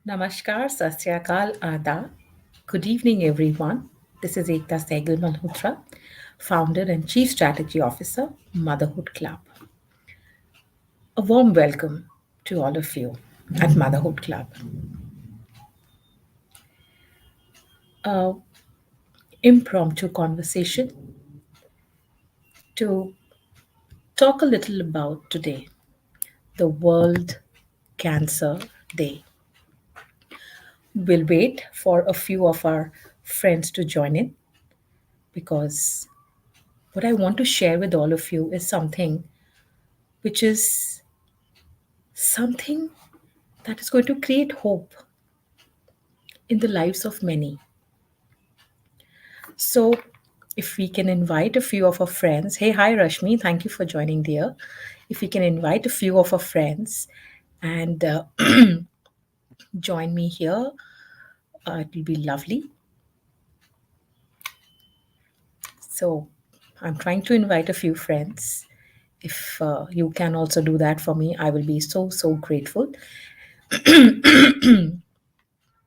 Namaskar, Sasyakal, Ada. Good evening, everyone. This is Ekta Sehgal Malhotra, founder and chief strategy officer, Motherhood Club. A warm welcome to all of you at Motherhood Club. A impromptu conversation to talk a little about today, the World Cancer Day. We'll wait for a few of our friends to join in because what I want to share with all of you is something which is something that is going to create hope in the lives of many. So, if we can invite a few of our friends, hey, hi, Rashmi, thank you for joining, dear. If we can invite a few of our friends and join me here, it will be lovely. So, I'm trying to invite a few friends. If you can also do that for me, I will be so, so grateful.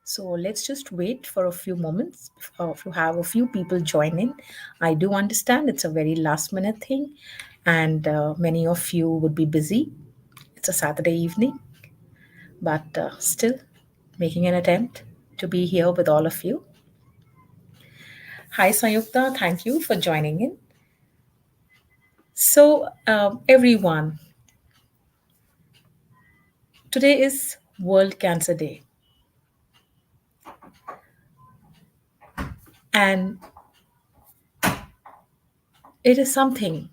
So let's just wait for a few moments if you have a few people join in. I do understand it's a very last minute thing, and many of you would be busy. It's a Saturday evening, but still making an attempt to be here with all of you. Hi, Sayukta. Thank you for joining in. So, everyone, today is World Cancer Day, and it is something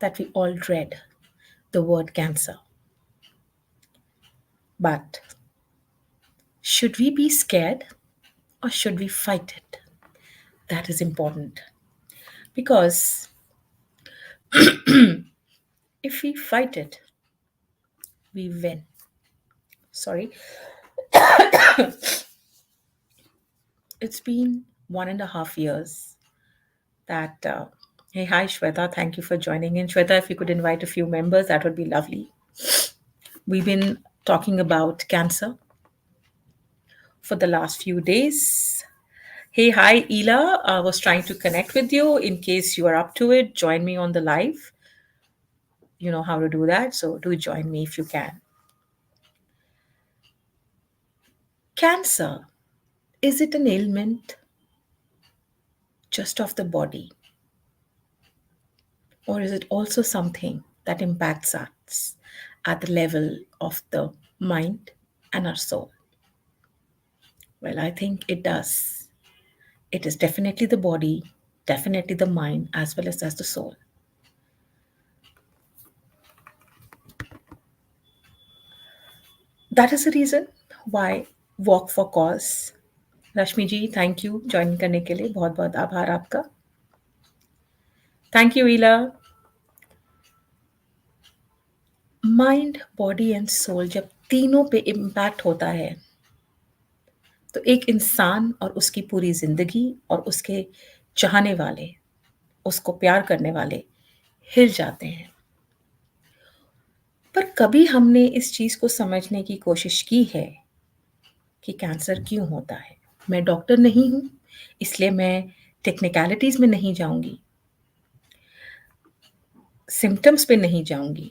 that we all dread, the word cancer. But should we be scared or should we fight it? That is important because if we fight it, we win. Sorry, it's been 1.5 years that. Hey, hi, Shweta. Thank you for joining in. Shweta, if you could invite a few members, that would be lovely. We've been talking about cancer for the last few days. Hey, hi, Ela. I was trying to connect with you. In case you are up to it, join me on the live. You know how to do that, so do join me if you can. Cancer, is it an ailment just of the body, or is it also something that impacts us at the level of the mind and our soul? Well, I think it does. It is definitely the body, definitely the mind, as well as the soul. That is the reason why walk for cause. Rashmi ji thank you join करने के लिए बहुत बहुत आभार आपका. Thank you Ila. Mind body and soul जब तीनों पे इम्पैक्ट होता है तो एक इंसान और उसकी पूरी जिंदगी और उसके चाहने वाले, उसको प्यार करने वाले हिल जाते हैं. पर कभी हमने इस चीज को समझने की कोशिश की है कि कैंसर क्यों होता है? मैं डॉक्टर नहीं हूं, इसलिए मैं टेक्निकलिटीज में नहीं जाऊंगी, सिम्टम्स पे नहीं जाऊंगी.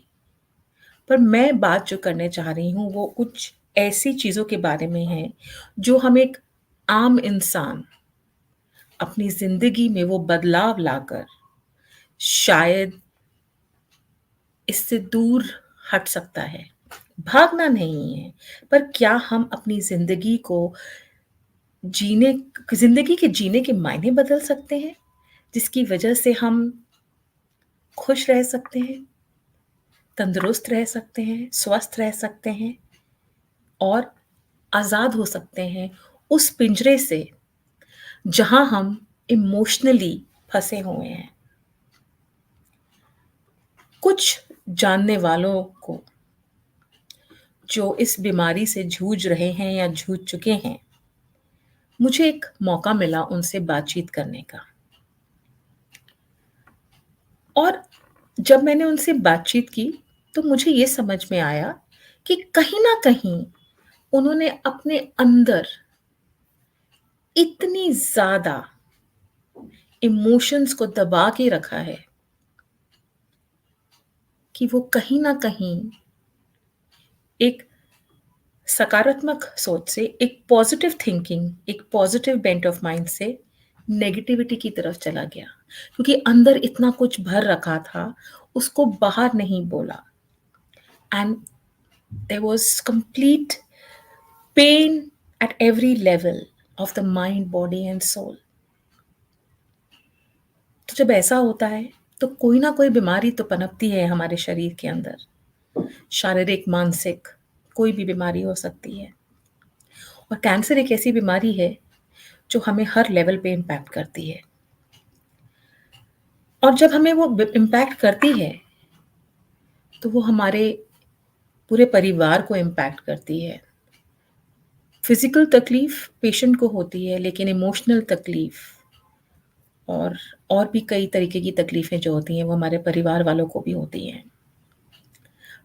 पर मैं बात जो करने चाह रही हूँ वो कुछ ऐसी चीज़ों के बारे में है जो हम एक आम इंसान अपनी ज़िंदगी में वो बदलाव लाकर शायद इससे दूर हट सकता है. भागना नहीं है, पर क्या हम अपनी जीने ज़िंदगी के जीने के मायने बदल सकते हैं, जिसकी वजह से हम खुश रह सकते हैं, तंदुरुस्त रह सकते हैं, स्वस्थ रह सकते हैं और आज़ाद हो सकते हैं उस पिंजरे से जहां हम इमोशनली फंसे हुए हैं. कुछ जानने वालों को जो इस बीमारी से जूझ रहे हैं या जूझ चुके हैं, मुझे एक मौका मिला उनसे बातचीत करने का. और जब मैंने उनसे बातचीत की तो मुझे ये समझ में आया कि कहीं ना कहीं उन्होंने अपने अंदर इतनी ज्यादा इमोशंस को दबा के रखा है कि वो कहीं ना कहीं एक सकारात्मक सोच से, एक पॉजिटिव थिंकिंग, एक पॉजिटिव बेंट ऑफ माइंड से नेगेटिविटी की तरफ चला गया, क्योंकि अंदर इतना कुछ भर रखा था, उसको बाहर नहीं बोला, and there was complete pain at every level of the mind, body and soul. तो जब ऐसा होता है तो कोई ना कोई बीमारी तो पनपती है हमारे शरीर के अंदर, शारीरिक, मानसिक, कोई भी बीमारी हो सकती है। और कैंसर एक ऐसी बीमारी है जो हमें हर लेवल पे इम्पैक्ट करती है, और जब हमें वो इम्पैक्ट करती है तो वो हमारे पूरे परिवार को इम्पैक्ट करती है। फिजिकल तकलीफ पेशेंट को होती है, लेकिन इमोशनल तकलीफ और और भी कई तरीके की तकलीफें जो होती हैं वो हमारे परिवार वालों को भी होती हैं।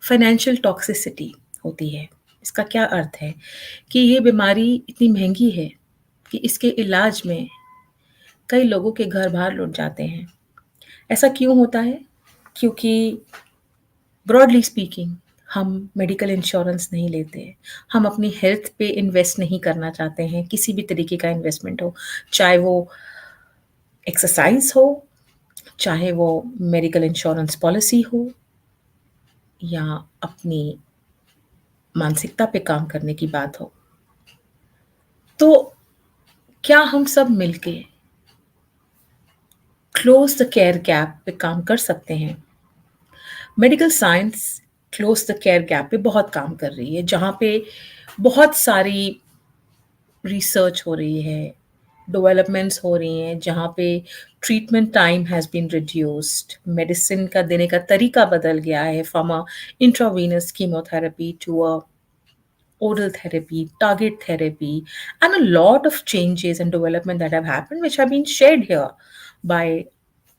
फाइनेंशियल टॉक्सिसिटी होती है। इसका क्या अर्थ है कि ये बीमारी इतनी महंगी है कि इसके इलाज में कई लोगों के घर बाहर लुट जाते हैं। ऐसा क्यों होता है? क्योंकि ब्रॉडली स्पीकिंग हम मेडिकल इंश्योरेंस नहीं लेते, हम अपनी हेल्थ पे इन्वेस्ट नहीं करना चाहते हैं, किसी भी तरीके का इन्वेस्टमेंट हो, चाहे वो एक्सरसाइज हो, चाहे वो मेडिकल इंश्योरेंस पॉलिसी हो, या अपनी मानसिकता पे काम करने की बात हो। तो क्या हम सब मिलके क्लोज द केयर गैप पे काम कर सकते हैं? Medical science close the care gap पे बहुत काम कर रही है, जहाँ पे बहुत सारी रिसर्च हो रही है, डेवलपमेंट्स हो रही हैं, जहाँ पे treatment time has been reduced, medicine का देने का तरीका बदल गया है, from a intravenous chemotherapy to a oral therapy, target therapy, and a lot of changes and development that have happened, which have been shared here by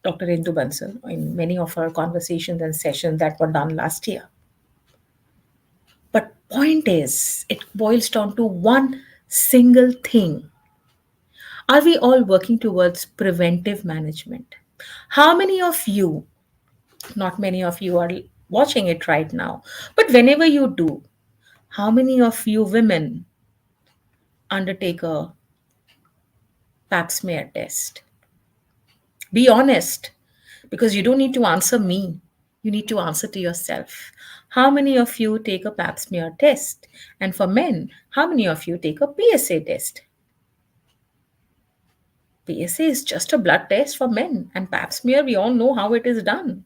Dr. Indu Bansal in many of our conversations and sessions that were done last year. But point is, it boils down to one single thing. Are we all working towards preventive management? How many of you, not many of you are watching it right now, but whenever you do, how many of you women undertake a pap smear test? Be honest, because you don't need to answer me. You need to answer to yourself. How many of you take a pap smear test? And for men, how many of you take a PSA test? PSA is just a blood test for men, and pap smear, we all know how it is done.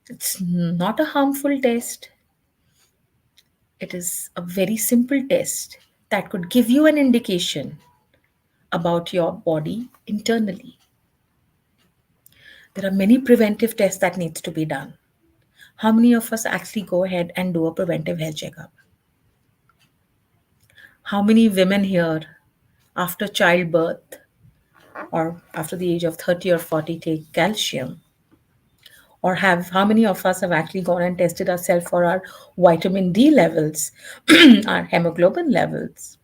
It's not a harmful test. It is a very simple test that could give you an indication about your body internally. There are many preventive tests that needs to be done. How many of us actually go ahead and do a preventive health checkup? How many women here after childbirth or after the age of 30 or 40 take calcium? Or have how many of us have actually gone and tested ourselves for our vitamin D levels, our hemoglobin levels?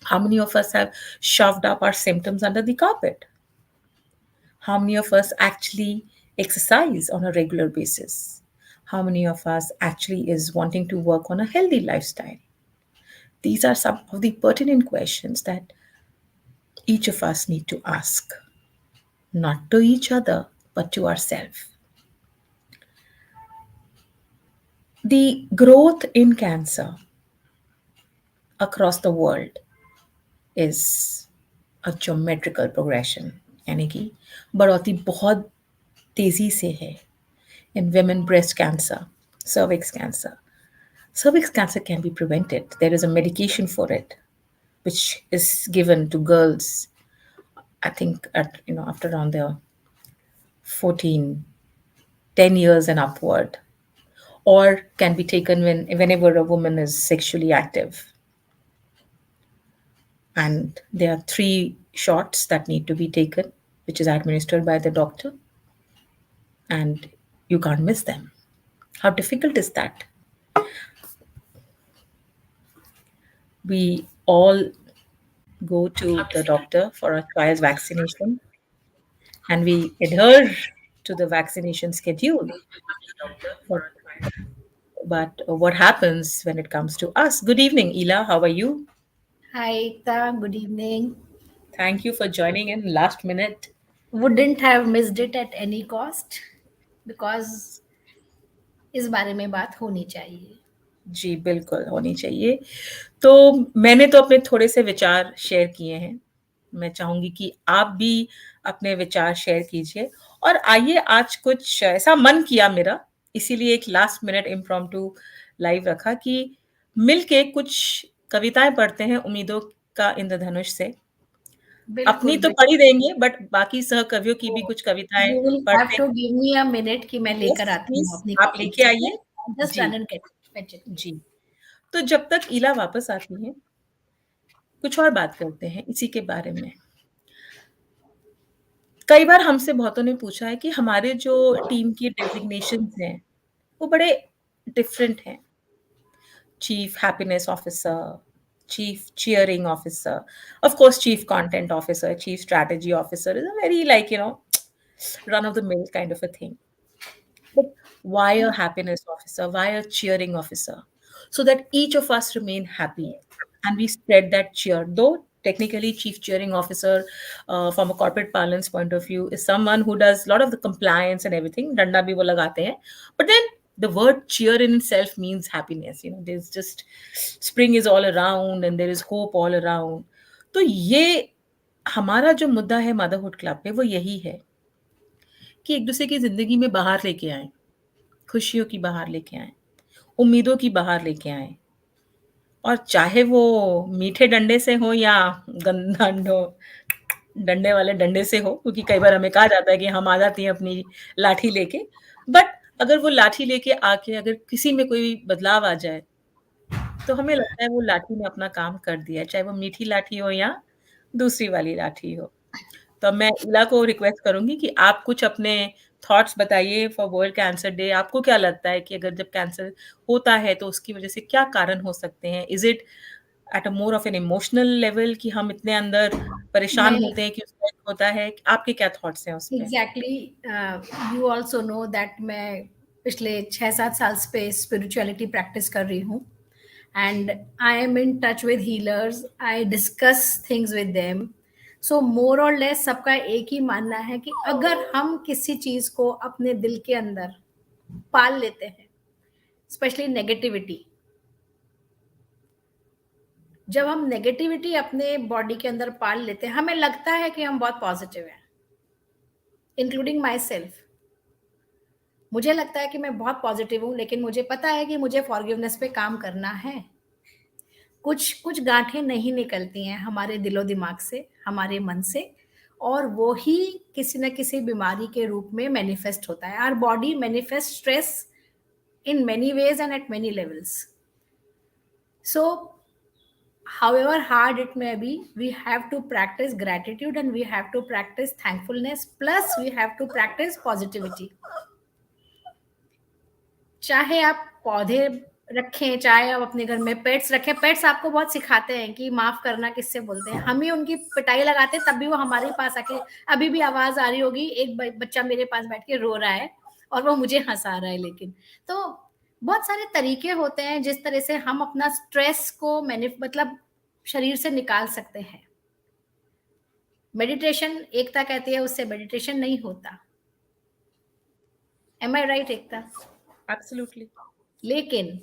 How many of us have shoved up our symptoms under the carpet? How many of us actually exercise on a regular basis? How many of us actually is wanting to work on a healthy lifestyle? These are some of the pertinent questions that each of us need to ask, not to each other, but to ourselves. The growth in cancer across the world is a geometrical progression, यानी कि बढ़ोतरी बहुत तेजी से है in women breast cancer, cervix cancer. Cervix cancer can be prevented. There is a medication for it, which is given to girls, I think at after around the 14, 10 years and upward, or can be taken whenever a woman is sexually active. And there are 3 shots that need to be taken, which is administered by the doctor, and you can't miss them. How difficult is that? We all go to the doctor for a child's vaccination and we adhere to the vaccination schedule. But, but what happens when it comes to us? Good evening, Ila. How are you? Hi, Ekta. Good evening. Thank you for joining in last minute. Wouldn't have missed it at any cost because इस बारे में बात होनी चाहिए. जी, बिल्कुल होनी चाहिए। तो मैंने तो अपने थोड़े से विचार शेयर किए हैं। मैं चाहूँगी कि आप भी अपने विचार शेयर कीजिए और आइए आज कुछ ऐसा मन किया मेरा, इसीलिए एक लास्ट मिनट इम्प्रॉम्प्टू लाइव रखा कि मिलके कुछ कविताएँ पढ़ते हैं उम्मीदों का इंद्रधनुष से। अपनी बिल्कुल तो पढ़ ही बिल्कुल. देंगे बट बाकी सहकवियों की भी कुछ कविताएँ You will have पढ़ते to हैं। give me a minute कि मैं यस, लेकर आती प्लीज़ हूँ अपनी आप कॉपी. लेके ठीक है? आइए। Just ji, run and get fetch it. जी। तो जब तक इला वापस आती हैं, कुछ और बात करते हैं इसी के बारे में। कई बार हमसे बहुतों ने पूछा है कि हमारे जो टीम की डेज़िग्नेशंस हैं, वो बड़े डिफरेंट हैं। Chief happiness officer, chief cheering officer, of course chief content officer, chief strategy officer is a very like run of the mill kind of a thing. But why a happiness officer? Why a cheering officer? So that each of us remain happy and we spread that cheer. Though technically, chief cheering officer, from a corporate parlance point of view, is someone who does a lot of the compliance and everything. Danda bhi wo lagate hain. But then the word cheer in itself means happiness. There's just spring is all around and there is hope all around. तो ये हमारा जो मुद्दा है motherhood club पे वो यही है कि एक दूसरे की जिंदगी में बाहर लेके आए, खुशियों की बहार लेके आएँ, उम्मीदों की बहार लेके आएँ और चाहे वो मीठे डंडे से हो या गंदा डंडे वाले डंडे से हो क्योंकि कई बार हमें कहा जाता है कि हम आ जाती हैं अपनी लाठी लेके। बट अगर वो लाठी लेके आके अगर किसी में कोई बदलाव आ जाए, तो हमें लगता है वो लाठी ने अपना काम कर दिया है, चाहे वो मीठी लाठी हो या दूसरी वाली लाठी हो। तो मैं इला को रिक्वेस्ट करूँगी कि आप कुछ अपने थॉट्स बताइए फॉर वर्ल्ड कैंसर डे। आपको क्या लगता है कि अगर जब कैंसर होता है तो उसकी वज़ह से क्या कारण हो सकते हैं? Is it at a more of an emotional level कि हम इतने अंदर परेशान मैं होते हैं कि उसका होता है? आपके क्या थॉट्स हैं उस पे? Exactly. You also know that मैं पिछले 6-7 साल से स्पिरिचुअलिटी प्रैक्टिस कर रही हूँ. And I am in touch with healers. I discuss things with them. So more or less सबका एक ही मानना है कि अगर हम किसी चीज को अपने दिल के अंदर पाल लेते हैं, स्पेशली नेगेटिविटी, जब हम नेगेटिविटी अपने बॉडी के अंदर पाल लेते हैं, हमें लगता है कि हम बहुत पॉजिटिव हैं, इंक्लूडिंग माई सेल्फ. मुझे लगता है कि मैं बहुत पॉजिटिव हूँ, लेकिन मुझे पता है कि मुझे फॉरगिवनेस पे काम करना है. कुछ कुछ गांठें नहीं निकलती हैं हमारे दिलो दिमाग से, हमारे मन से, और वो ही किसी न किसी बीमारी के रूप में मैनिफेस्ट होता है. Our body manifest stress in many ways and at many levels. So however hard it may be, we have to practice gratitude and we have to practice thankfulness, plus we have to practice positivity. चाहे आप पौधे रखें, चाहे आप अपने घर में pets रखें, पेट्स आपको बहुत सिखाते हैं कि माफ करना किससे बोलते हैं. हम ही उनकी पिटाई लगाते हैं, तब भी वो हमारे पास आके, अभी भी आवाज आ रही होगी, एक बच्चा मेरे पास बैठ के रो रहा है और वो मुझे हंसा रहा है. लेकिन तो बहुत सारे तरीके होते हैं जिस तरह से हम अपना स्ट्रेस को मतलब शरीर से निकाल सकते हैं. मेडिटेशन, एकता कहती है उससे मेडिटेशन नहीं होता. एम आई राइट एकता? एब्सोल्युटली। लेकिन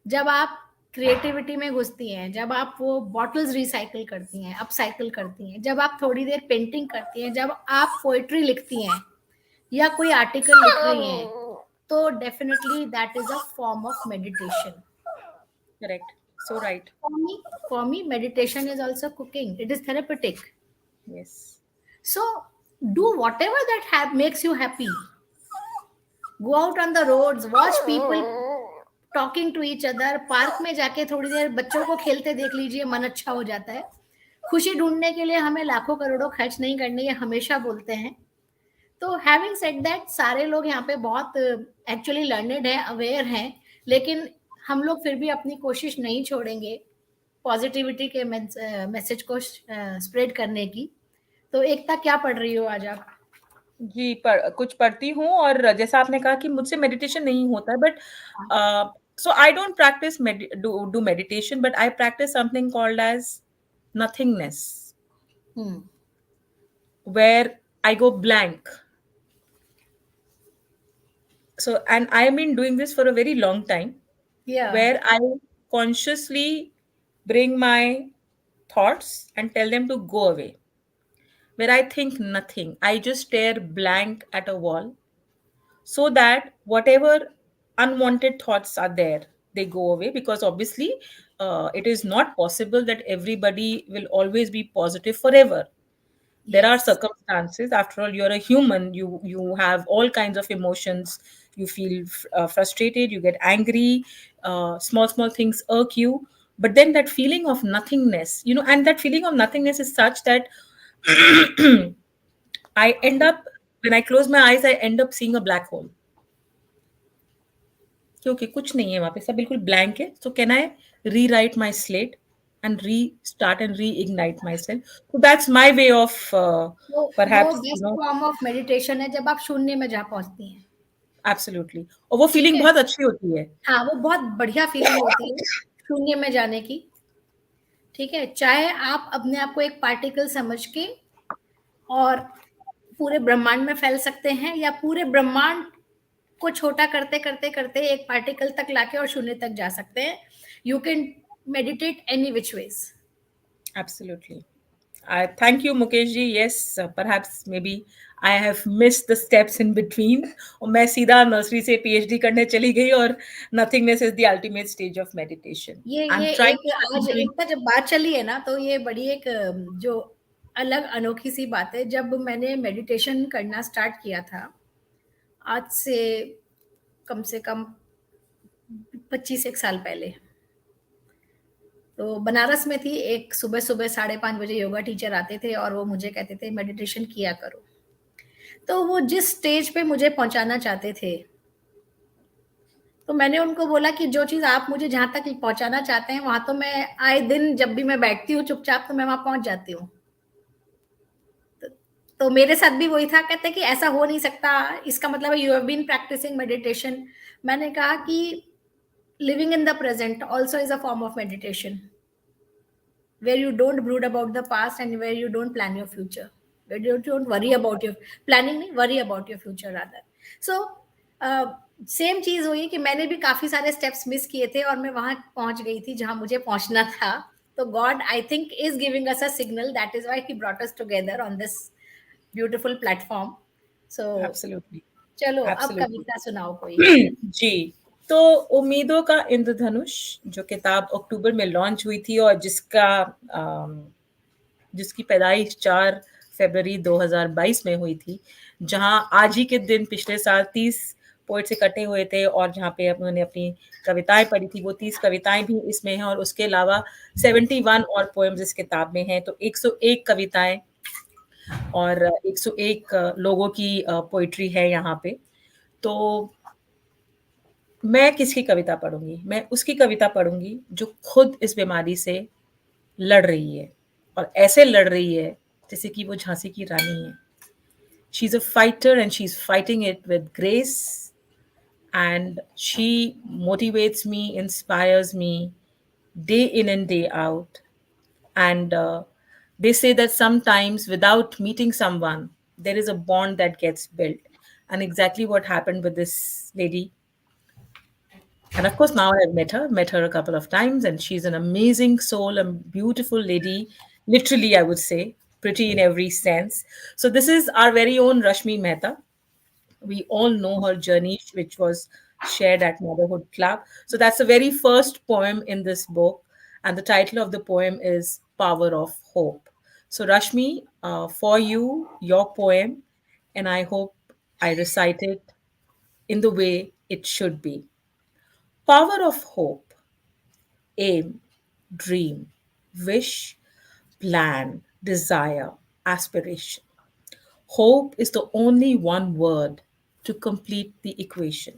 जब आप क्रिएटिविटी में घुसती हैं, जब आप वो बॉटल्स रिसाइकिल करती हैं, अपसाइकिल करती हैं, जब आप थोड़ी देर पेंटिंग करती हैं, जब आप पोएट्री लिखती हैं या कोई आर्टिकल लिख रही हैं, तो definitely that is a form of meditation. Correct, so right. For me meditation is also cooking. It is therapeutic. Yes. So do whatever that makes you happy. Go out on the roads, watch people talking to each other. Park में जाके थोड़ी देर बच्चों को खेलते देख लीजिए, मन अच्छा हो जाता है. खुशी ढूंढने के लिए हमें लाखों करोड़ों खर्च नहीं करने, ये हमेशा बोलते हैं. तो हैविंग सेड दैट, सारे लोग यहाँ पे बहुत एक्चुअली लर्नेड है, अवेयर हैं, लेकिन हम लोग फिर भी अपनी कोशिश नहीं छोड़ेंगे पॉजिटिविटी के मैसेज को स्प्रेड करने की। तो एकता क्या पढ़ रही हो आज आप? जी, कुछ पढ़ती हूँ, और जैसा आपने कहा कि मुझसे मेडिटेशन नहीं होता है, बट हाँ। So I don't practice do meditation, but I practice something called as nothingness, hmm. where I go blank. So, and I have been doing this for a very long time, या where I consciously bring my thoughts and tell them to go away. Where I think nothing, I just stare blank at a wall, so that whatever unwanted thoughts are there, they go away. Because obviously, it is not possible that everybody will always be positive forever. There are yes. circumstances. After all, you're a human. You have all kinds of emotions. You feel frustrated, you get angry, small small things irk you, but then that feeling of nothingness, and that feeling of nothingness is such that I end up, when I close my eyes, I end up seeing a black hole. क्योंकि कुछ नहीं है वहां पे, सब बिल्कुल blank है. So can I री right my slate and restart and reignite myself? So that's my way of वो perhaps, best form of meditation है जब आप शून्य में जा पहुंचती हैं। absolutely. और वो ठीक फीलिंग है। बहुत अच्छी होती है. हाँ, वो बहुत बढ़िया फीलिंग होती है शून्य में जाने की। ठीक है, चाहे आप अपने आप को एक पार्टिकल समझ के और पूरे ब्रह्मांड में फैल सकते हैं, या पूरे ब्रह्मांड को छोटा करते करते करते एक पार्टिकल तक लाके और शून्य तक जा सकते हैं। You can meditate any which ways. Absolutely. I thank you, Mukesh ji. Yes, perhaps maybe I have missed the steps in between. और मैं सीधा नर्सरी से PhD करने चली गई, और nothingness is the ultimate stage of meditation. I'm ये trying एक to आज doing. एक बार जब बात चली है ना, तो ये बड़ी एक जो अलग अनोखी सी बात है। जब मैंने मेडिटेशन करना स्टार्ट किया था, आज से कम से कम 25 एक साल पहले, तो बनारस में थी। एक सुबह-सुबह 5:30 बजे योगा टीचर आते थे और वो मुझे कहते थे मेडिटेशन किया करो। तो वो जिस स्टेज पे मुझे पहुँचाना चाहते थे, तो मैंने उनको बोला कि जो चीज़ आप मुझे जहाँ तक पहुँचाना चाहते हैं, वहाँ तो मैं आए दिन जब भी मैं बैठती हूँ चुपचाप, तो मैं वहाँ पहुँच जाती हूँ। तो तो मेरे साथ भी वही था, कहते कि ऐसा हो नहीं सकता, इसका मतलब है you have been practising meditation. मैंने कहा कि living in the present also is a form of meditation, where you don't brood about the past and where you don't plan your future, where you don't worry about your planning, नहीं worry about your future rather. So same चीज हुई कि मैंने भी काफी सारे steps miss किए थे और मैं वहां पहुंच गई थी जहां मुझे पहुंचना था। तो God I think is giving us a signal, that is why he brought us together on this beautiful platform. So Absolutely. चलो अब Absolutely. कविता सुनाओ कोई। जी, तो उम्मीदों का इंद्रधनुष, जो किताब अक्टूबर में लॉन्च हुई थी, और जिसकी पैदाइश 4 फरवरी 2022 में हुई थी, जहां आज ही के दिन पिछले साल 30 पोइट्स इकट्ठे हुए थे, और जहां पे उन्होंने अपनी कविताएं पढ़ी थी, वो 30 कविताएं भी इसमें हैं, और उसके अलावा 71 और पोएम्स इस किताब में हैं, तो 101 कविताएं और 101 लोगों की पोइट्री है यहाँ पे। तो मैं किसकी कविता पढ़ूंगी? मैं उसकी कविता पढ़ूंगी जो खुद इस बीमारी से लड़ रही है, और ऐसे लड़ रही है जैसे कि वो झांसी की रानी है. She is a fighter, and she is fighting it with grace, and she motivates me, inspires me day in and day out. And they say that sometimes without meeting someone, there is a bond that gets built. And exactly what happened with this lady. And of course, now I've met her a couple of times, and she's an amazing soul, a beautiful lady, literally, I would say, pretty in every sense. So, this is our very own Rashmi Mehta. We all know her journey, which was shared at Motherhood Club. So, that's the very first poem in this book, and the title of the poem is Power of Hope. So, Rashmi, for you, your poem, and I hope I recite it in the way it should be. Power of hope. Aim, dream, wish, plan, desire, aspiration. Hope is the only one word to complete the equation.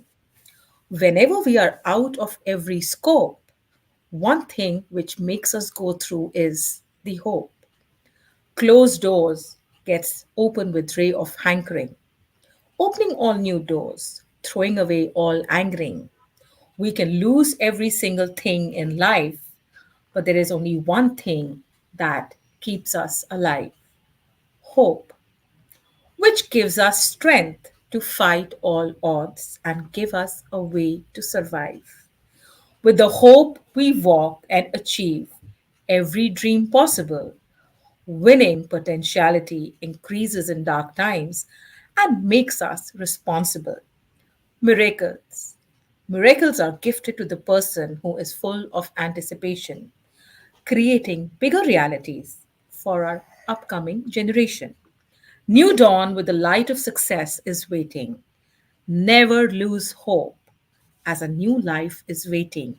Whenever we are out of every scope, one thing which makes us go through is the hope. Closed doors gets open with ray of hankering, opening all new doors, throwing away all angering. We can lose every single thing in life, but there is only one thing that keeps us alive: hope, which gives us strength to fight all odds and give us a way to survive. With the hope, we walk and achieve every dream possible. Winning potentiality increases in dark times and makes us responsible. Miracles. Miracles are gifted to the person who is full of anticipation, creating bigger realities for our upcoming generation. New dawn with the light of success is waiting. Never lose hope, as a new life is waiting.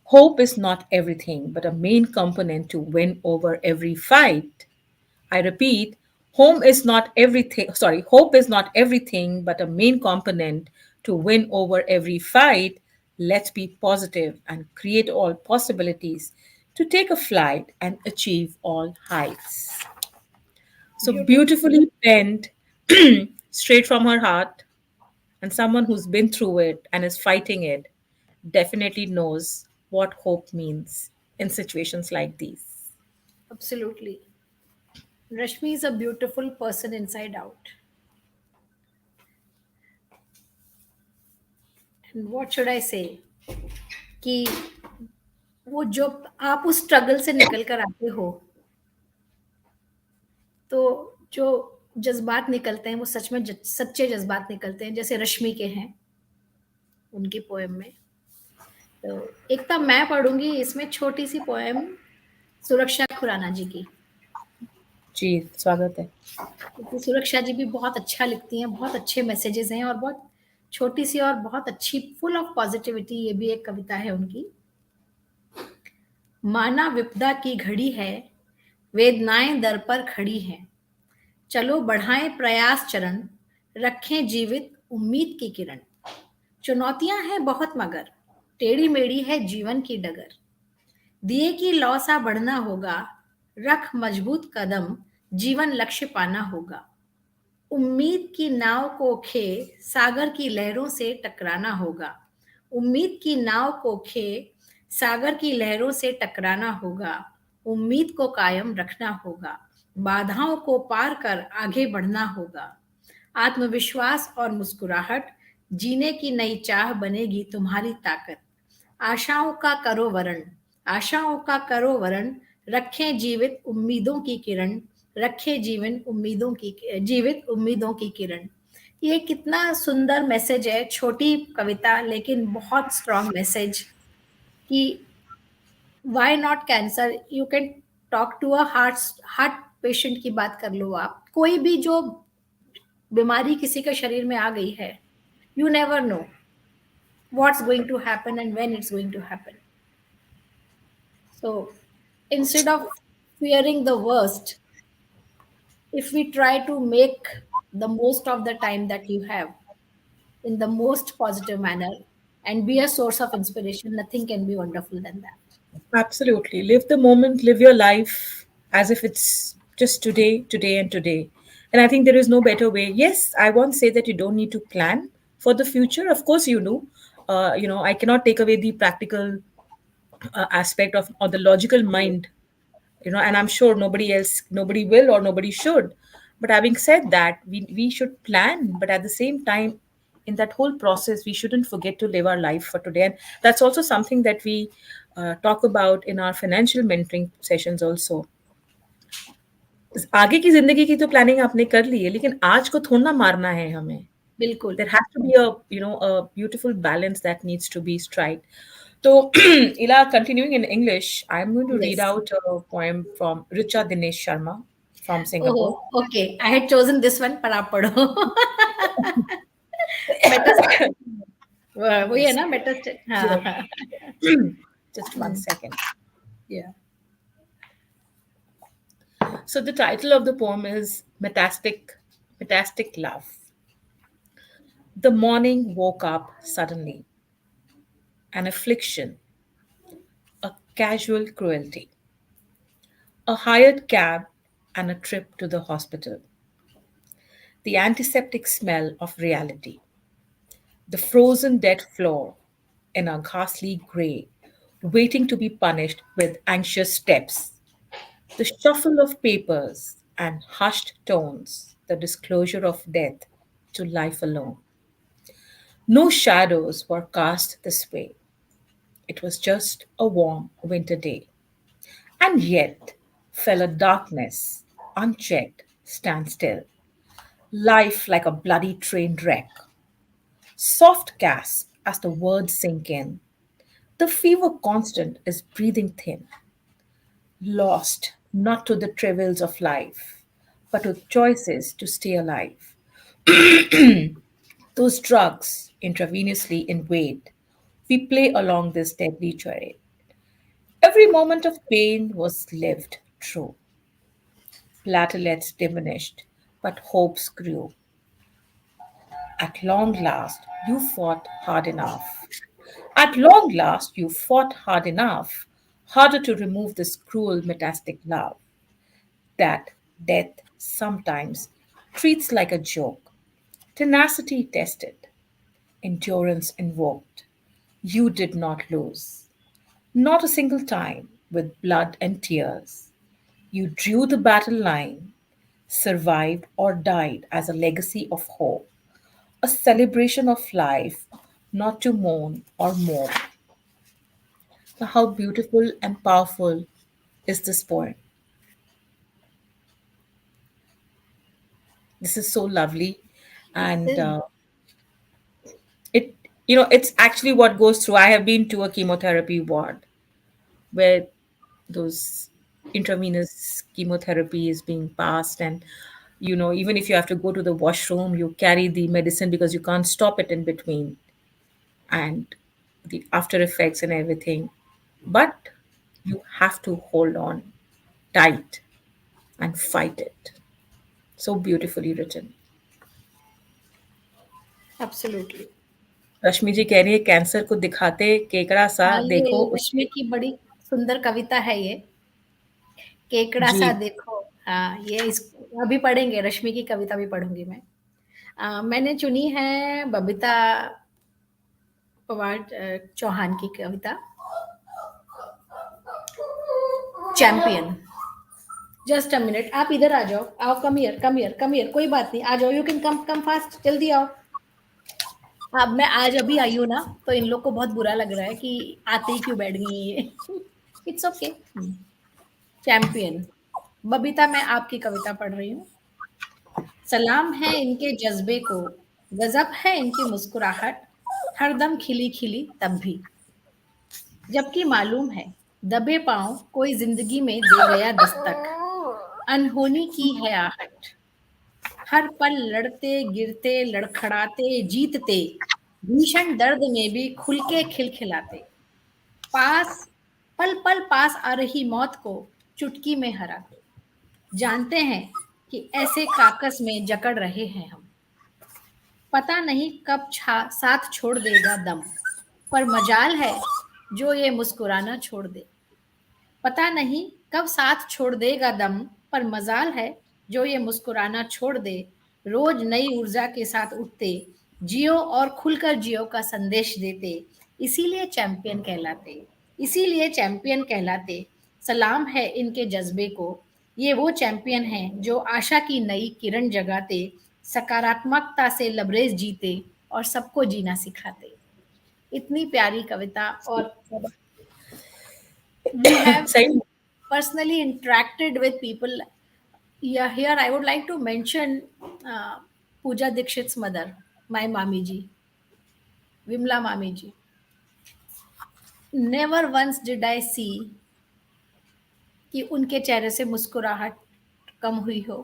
Hope is not everything, but a main component to win over every fight. I repeat, hope is not everything, but a main component to win over every fight. Let's be positive and create all possibilities to take a flight and achieve all heights. So Beautiful. beautifully penned, straight from her heart, and someone who's been through it and is fighting it definitely knows what hope means in situations like these. Absolutely. Rashmi is a beautiful person inside out. And what should I say? कि वो जो आप उस struggle से निकल कर आते हो, तो जो जज़्बात निकलते हैं, वो सच में सच्चे जज़्बात निकलते हैं, जैसे रश्मि के हैं, उनकी पोएम में। तो एकता मैं पढ़ूँगी इसमें छोटी-सी पोएम सुरक्षा खुराना जी की। जी, स्वागत है। क्योंकि सुरक्षा जी भी बहुत अच्छा लिखती हैं, बहुत अच्छे मैसेजेस हैं और बहुत छोटी-सी और बहुत अच्छी फुल ऑफ पॉज़िटिविटी ये भी एक कविता है उनकी। माना विपदा की घड़ी है, वेदनाएँ दर पर खड़ी हैं। चलो बढ़ाएँ प्रयास चरण, रखें जीवित उम्मीद की किरण। चुनौतियाँ हैं बहुत मगर, टेढ़ी-मेढ़ी है जीवन की डगर। दिए की लौ सा बढ़ना होगा, रख मजबूत कदम, जीवन लक्ष्य पाना होगा। उम्मीद की नाव को खे सागर की लहरों से टकराना होगा। उम्मीद की नाव को खे सागर की लहरों से टकराना होगा। उम्मीद को कायम रखना होगा। बाधाओं को पार कर आगे बढ़ना होगा। आत्मविश्वास और मुस्कुराहट, जीने की नई चाह बनेगी तुम्हारी ताकत। आशाओं का करो वरण, आशाओं का करो वरण, रखें जीवित उम्मीदों की किरण, रखें जीवित उम्मीदों की किरण। ये कितना सुंदर मैसेज है, छोटी कविता लेकिन बहुत स्ट्रॉन्ग मैसेज कि why not cancer, you can talk to a heart patient की बात कर लो आप, कोई भी जो बीमारी किसी के शरीर में आ गई है, you never know what's going to happen and when it's going to happen. So instead of fearing the worst, if we try to make the most of the time that you have in the most positive manner and be a source of inspiration, nothing can be wonderful than that. Absolutely. Live the moment, live your life as if it's just today, today, and today. And I think there is no better way. Yes, I won't say that you don't need to plan for the future. Of course, you do. I cannot take away the practical aspect of or the logical mind, and I'm sure nobody will or nobody should. But having said that, we should plan, but at the same time, in that whole process, we shouldn't forget to live our life for today. And that's also something that we talk about in our financial mentoring sessions also. आगे की जिंदगी की तो planning आपने कर ली है, लेकिन आज को थोड़ा ना मारना है हमें. बिल्कुल. There has to be a beautiful balance that needs to be strike. So, Ila, continuing in English, I'm going to read Yes. out a poem from Richa Dinesh Sharma from Singapore. Oh, okay. I had chosen this one, पर आप पढ़ो. Better वही है Yes, ना, better. हाँ, sure. हाँ. Just one second. Yeah. So the title of the poem is Metastic Love. The morning woke up suddenly, an affliction, casual cruelty, a hired cab, and a trip to the hospital, the antiseptic smell of reality, the frozen dead floor in a ghastly gray, waiting to be punished with anxious steps, the shuffle of papers and hushed tones, the disclosure of death to life alone. No shadows were cast this way. It was just a warm winter day. And yet fell a darkness, unchecked, standstill, life like a bloody train wreck. Soft gasp as the words sink in. The fever constant is breathing thin, lost not to the travails of life, but to choices to stay alive. Those drugs intravenously invade. We play along this deadly terrain. Every moment of pain was lived true. Platelets diminished, but hopes grew. At long last, you fought hard enough. At long last, you fought hard enough, harder to remove this cruel metastic love that death sometimes treats like a joke. Tenacity tested, endurance invoked. You did not lose. Not a single time with blood and tears. You drew the battle line, survived or died as a legacy of hope, a celebration of life, not to mourn or mourn. Now, how beautiful and powerful is this poem? This is so lovely, It and is. it it's actually what goes through. I have been to a chemotherapy ward where those intravenous chemotherapy is being passed, and even if you have to go to the washroom, you carry the medicine because you can't stop it in between, and the after effects and everything. But you have to hold on tight and fight it. So beautifully written. Absolutely. Rashmi ji कह रही है cancer को दिखाते केकड़ा सा हाँ, देखो ये रश्मि उसके। की बड़ी सुंदर कविता है ये, केकड़ा सा जी। देखो। हाँ, ये इस अभी पढ़ेंगे, रश्मि की कविता भी पढ़ूँगी मैं। मैंने चुनी है बबीता पवार चौहान की कविता चैंपियन। जस्ट अ मिनट, आप इधर आ जाओ, आओ, come here, come here, come here, कोई बात नहीं, आ जाओ, you can come, come fast, जल्दी आओ। अब मैं आज अभी आई हूँ ना, तो इन लोग को बहुत बुरा लग रहा है कि आते ही क्यों बैठ गई हैं ये। It's okay. चैंपियन। बबीता, मैं आपकी कविता पढ़ रही हूँ। सलाम है इनके जज्बे को, गजब है इनकी मुस्कुराहट, हरदम खिली खिली तब भी, जबकि मालूम है दबे पांव कोई जिंदगी में दे गया दस्तक, अनहोनी की है आहट, हर पल लड़ते गिरते लड़खड़ाते जीतते, भीषण दर्द में भी खुल के खिलखिलाते, पास पल पल पास आ रही मौत को चुटकी में हराते, जानते हैं कि ऐसे काकस में जकड़ रहे हैं हम, पता नहीं कब साथ छोड़ देगा दम, पर मजाल है जो ये मुस्कुराना छोड़ दे, पता नहीं कब साथ छोड़ देगा दम, पर मजाल है जो ये मुस्कुराना छोड़ दे, रोज नई ऊर्जा के साथ उठते, जियो और खुलकर जियो का संदेश देते, इसीलिए चैंपियन कहलाते, इसीलिए चैंपियन कहलाते, सलाम है इनके जज्बे को, ये वो चैंपियन हैं जो आशा की नई किरण जगाते, सकारात्मकता से लबरेज जीते और सबको जीना सिखाते। इतनी प्यारी कविता। और we have सही। personally interacted with people. Yeah, here I would like to mention Pooja Dikshit's mother, my Mami ji, Vimla Mami ji. Never once did I see कि उनके चेहरे से मुस्कुराहट कम हुई हो,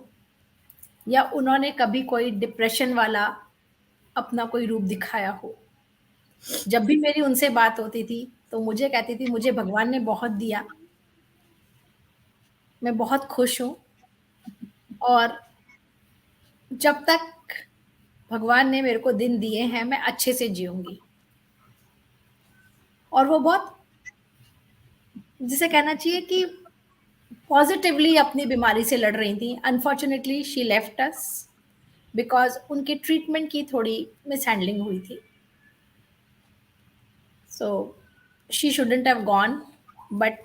या उन्होंने कभी कोई डिप्रेशन वाला अपना कोई रूप दिखाया हो। जब भी मेरी उनसे बात होती थी, तो मुझे कहती थी, मुझे भगवान ने बहुत दिया, मैं बहुत खुश हूँ, और जब तक भगवान ने मेरे को दिन दिए हैं, मैं अच्छे से जीऊँगी। और वो बहुत जिसे कहना चाहिए कि पॉजिटिवली अपनी बीमारी से लड़ रही थी। Unfortunately she left us because उनके ट्रीटमेंट की थोड़ी मिसहैंडलिंग हुई थी। So she shouldn't have gone, but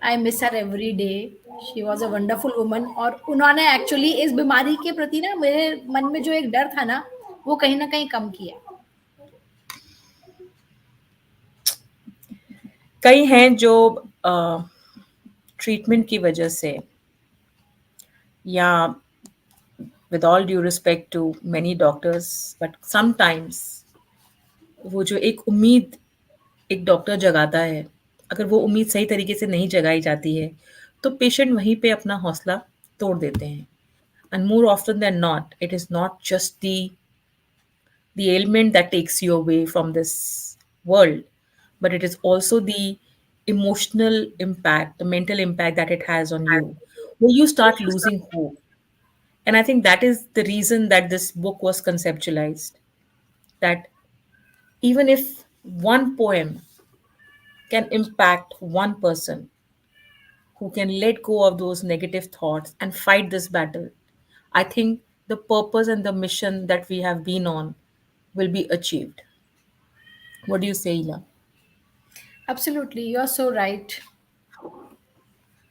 I miss her every day. She was a wonderful woman, और उन्होंने एक्चुअली इस बीमारी के प्रति ना मेरे मन में जो एक डर था ना, वो कहीं ना कहीं कम किया। कई हैं जो ट्रीटमेंट की वजह से, या with all due respect to many doctors, but sometimes वो जो एक उम्मीद एक डॉक्टर जगाता है, अगर वो उम्मीद सही तरीके से नहीं जगाई जाती है, तो पेशेंट वहीं पे अपना हौसला तोड़ देते हैं। And more often than not, it is not just the ailment that takes you away from this world, but it is also the emotional impact, the mental impact that it has on you, where you start losing hope. And I think that is the reason that this book was conceptualized. That even if one poem can impact one person who can let go of those negative thoughts and fight this battle, I think the purpose and the mission that we have been on will be achieved. What do you say, Ila? Absolutely, you're so right.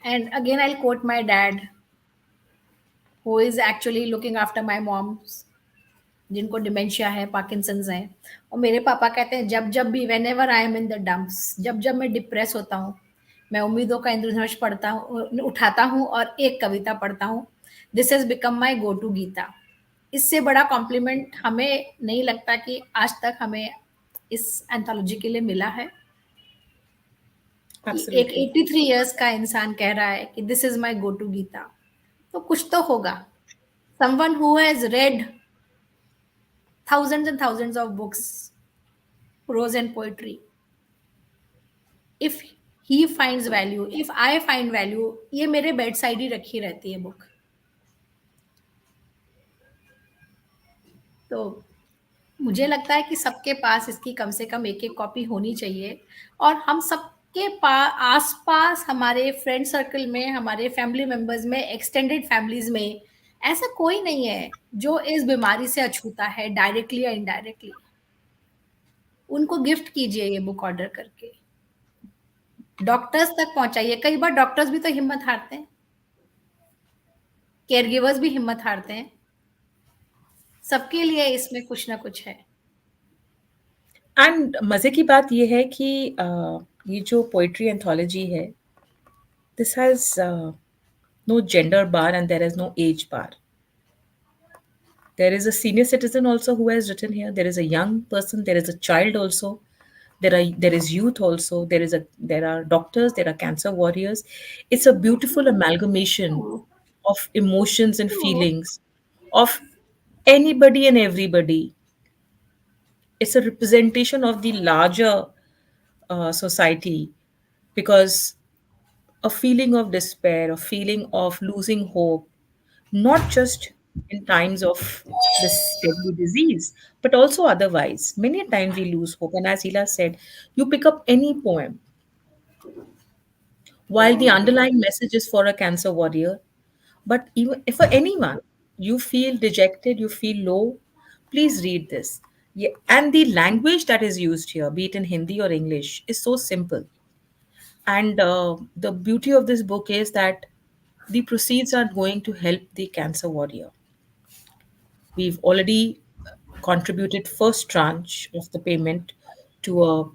And again, I'll quote my dad, who is actually looking after my mom, जिनको dementia है, Parkinson's है। और मेरे पापा कहते हैं, जब जब भी when ever I am in the dumps, जब जब मैं डिप्रेस होता हूँ, मैं उम्मीदों का इंद्रधनुष पढ़ता हूँ, उठाता हूँ और एक कविता पढ़ता हूँ। This has become my go to Gita. इससे बड़ा कॉम्प्लीमेंट हमें नहीं लगता कि आज तक हमें इस एंथोलॉजी के लिए मिला है, कि एक Absolutely. 83 इयर्स का इंसान कह रहा है कि this is my go to Gita. तो कुछ तो होगा। Someone who has read thousands and thousands of books, prose and poetry, if he finds value, if I find value, ये मेरे बेड साइड ही रखी रहती है बुक। तो मुझे लगता है कि सबके पास इसकी कम से कम एक एक कॉपी होनी चाहिए। और हम सबके पास आसपास, हमारे फ्रेंड सर्कल में, हमारे फैमिली मेंबर्स में, एक्सटेंडेड फैमिलीज में ऐसा कोई नहीं है जो इस बीमारी से अछूता है, डायरेक्टली या इनडायरेक्टली। उनको गिफ्ट कीजिए ये बुक ऑर्डर करके, डॉक्टर्स तक पहुंचाइए। कई बार डॉक्टर्स भी तो हिम्मत हारते हैं, केयर गिवर्स भी हिम्मत हारते हैं। सबके लिए इसमें कुछ ना कुछ है। एंड मज़े की बात ये है कि ये जो पोइट्री एंथोलॉजी है, this has no gender bar and there is no age bar. There is a senior citizen also who has written here. There is a young person. There is a child also. There is youth also. There are doctors. There are cancer warriors. It's a beautiful amalgamation of emotions and feelings of anybody and everybody. It's a representation of the larger society, because a feeling of despair, a feeling of losing hope, not just in times of this deadly disease, but also otherwise. Many times we lose hope. And as Hila said, you pick up any poem, while the underlying message is for a cancer warrior, but even if for anyone, you feel dejected, you feel low, please read this. Yeah, and the language that is used here, be it in Hindi or English, is so simple. And the beauty of this book is that the proceeds are going to help the cancer warrior. We've already contributed first tranche of the payment to a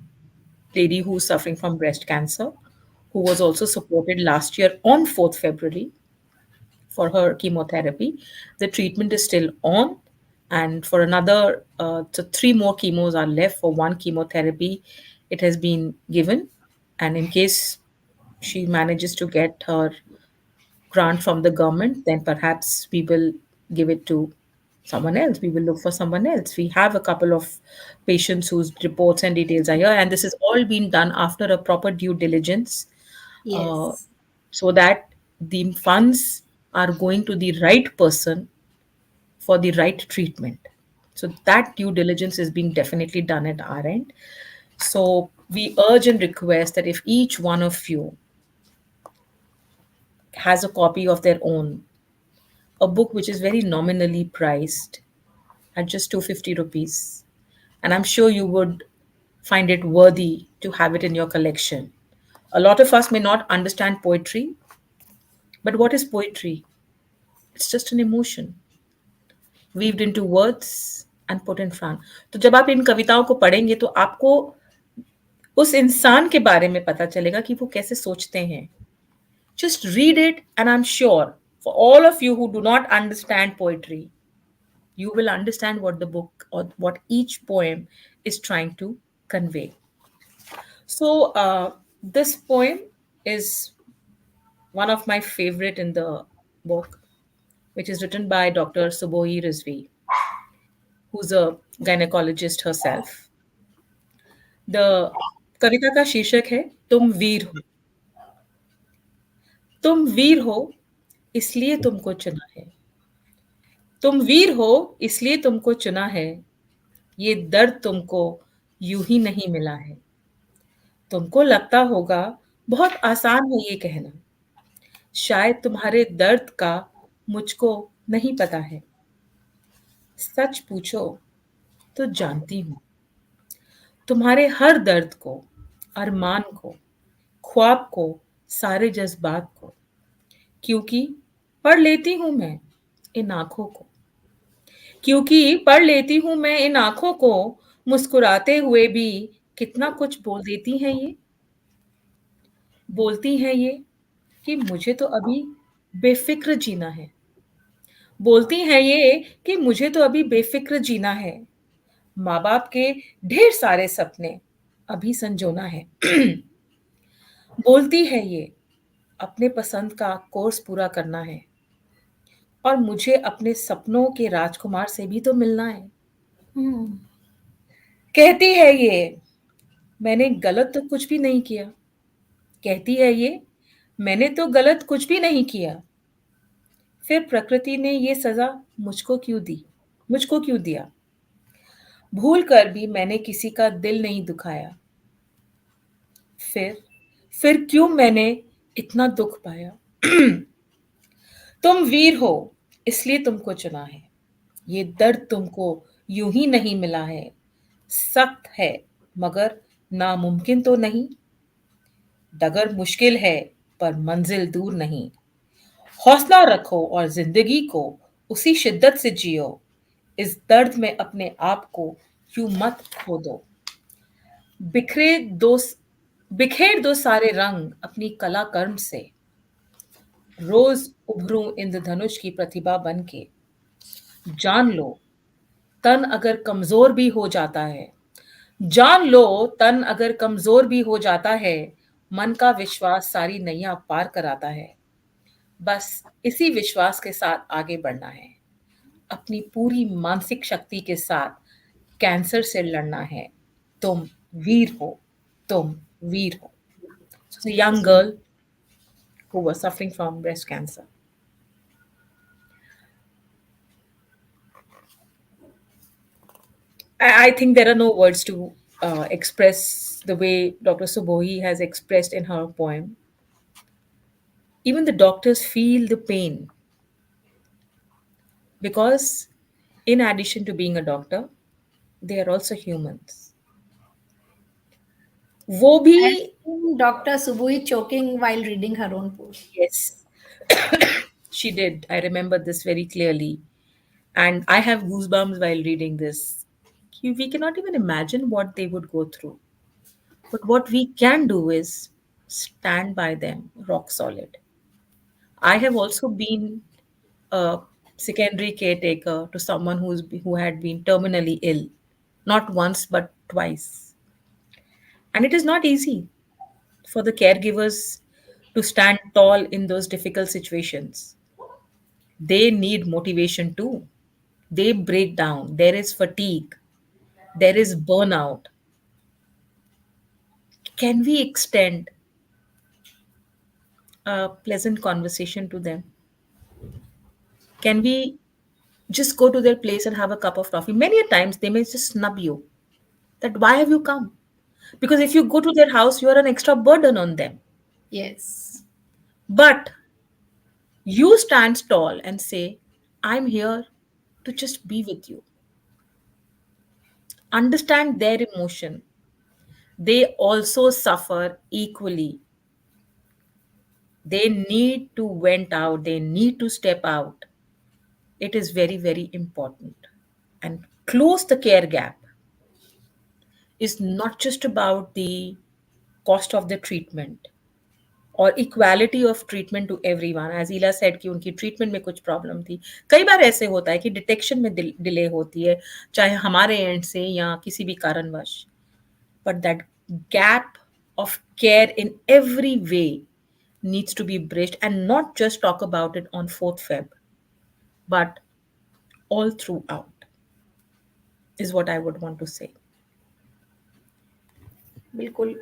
lady who's suffering from breast cancer, who was also supported last year on 4th February for her chemotherapy. The treatment is still on, and for another, so three more chemos are left. For one chemotherapy, it has been given, and in case she manages to get her grant from the government, then perhaps we will give it to someone else. We will look for someone else. We have a couple of patients whose reports and details are here, and this has all been done after a proper due diligence, uh, Yes, so that the funds are going to the right person for the right treatment. So that due diligence is being definitely done at our end. So we urge and request that if each one of you has a copy of their own, a book which is very nominally priced at just 250 rupees, and I'm sure you would find it worthy to have it in your collection. A lot of us may not understand poetry, but what is poetry? It's just an emotion weaved into words and put in front. तो जब आप इन कविताओं को पढ़ेंगे तो आपको उस इंसान के बारे में पता चलेगा कि वो कैसे सोचते हैं. Just read it, and I'm sure for all of you who do not understand poetry, you will understand what the book or what each poem is trying to convey. So, this poem is one of my favorite in the book, which is written by Dr. Suboi Rizvi, who's a gynecologist herself. The कविता का शीर्षक है तुम वीर हो. तुम वीर हो इसलिए तुमको चुना है. तुम वीर हो इसलिए तुमको चुना है. ये दर्द तुमको यूं ही नहीं मिला है. तुमको लगता होगा बहुत आसान है ये कहना. शायद तुम्हारे दर्द का मुझको नहीं पता है. सच पूछो तो जानती हूँ तुम्हारे हर दर्द को, अरमान को, ख्वाब को, सारे जज्बात को. क्योंकि पढ़ लेती हूँ मैं इन आँखों को. क्योंकि पढ़ लेती हूँ मैं इन आँखों को, मुस्कुराते हुए भी कितना कुछ बोल देती हैं ये. बोलती हैं ये कि मुझे तो अभी बेफ़िक्र जीना है. बोलती हैं ये कि मुझे तो अभी बेफ़िक्र जीना है. माँ-बाप के ढेर सारे सपने अभी संजोना है. बोलती है ये अपने पसंद का कोर्स पूरा करना है. और मुझे अपने सपनों के राजकुमार से भी तो मिलना है. कहती है ये मैंने गलत तो कुछ भी नहीं किया. कहती है ये मैंने तो गलत कुछ भी नहीं किया. फिर प्रकृति ने ये सज़ा मुझको क्यों दी? मुझको क्यों दिया? भूल कर भी मैंने किसी का दिल नहीं दुखाया. फिर फिर क्यों मैंने इतना दुख पाया? तुम वीर हो इसलिए तुमको चुना है. ये दर्द तुमको यूं ही नहीं मिला है. सख्त है मगर नामुमकिन तो नहीं. डगर मुश्किल है पर मंजिल दूर नहीं. हौसला रखो और जिंदगी को उसी शिद्दत से जियो. इस दर्द में अपने आप को यूं मत खो दो. बिखरे दो बिखेर दो सारे रंग अपनी कला कर्म से. रोज उभरूं इंद्रधनुष की प्रतिभा बन के. जान लो तन अगर कमजोर भी हो जाता है. जान लो तन अगर कमजोर भी हो जाता है. मन का विश्वास सारी नैया पार कराता है. बस इसी विश्वास के साथ आगे बढ़ना है. अपनी पूरी मानसिक शक्ति के साथ कैंसर से लड़ना है. तुम वीर हो. तुम वीर हो. So, a young girl who was suffering from breast cancer. I think there are no words to express the way Dr. Suboi has expressed in her poem. Even the doctors feel the pain because, in addition to being a doctor, they are also humans. वो भी I've seen Dr. Subui choking while reading her own poem. yes, she did. I remember this very clearly, and I have goosebumps while reading this. We cannot even imagine what they would go through. But what we can do is stand by them rock solid. I have also been a secondary caretaker to someone who had been terminally ill, not once but twice. And it is not easy for the caregivers to stand tall in those difficult situations. They need motivation too. They break down. There is fatigue. There is burnout. Can we extend a pleasant conversation to them? Can we just go to their place and have a cup of coffee? Many a times they may just snub you that why have you come? Because if you go to their house, you are an extra burden on them. Yes. But you stand tall and say, I'm here to just be with you. Understand their emotion. They also suffer equally. They need to vent out, they need to step out. It is very, very important. And close the care gap is not just about the cost of the treatment और equality of treatment to everyone as Ila said कि उनकी treatment में कुछ problem थी कई बार ऐसे होता है कि डिटेक्शन में डिले होती है चाहे हमारे एंड से या किसी भी कारणवश but that gap of care in every way needs to be bridged and not just talk about it on 4th Feb, but all throughout, is what I would want to say. बिल्कुल।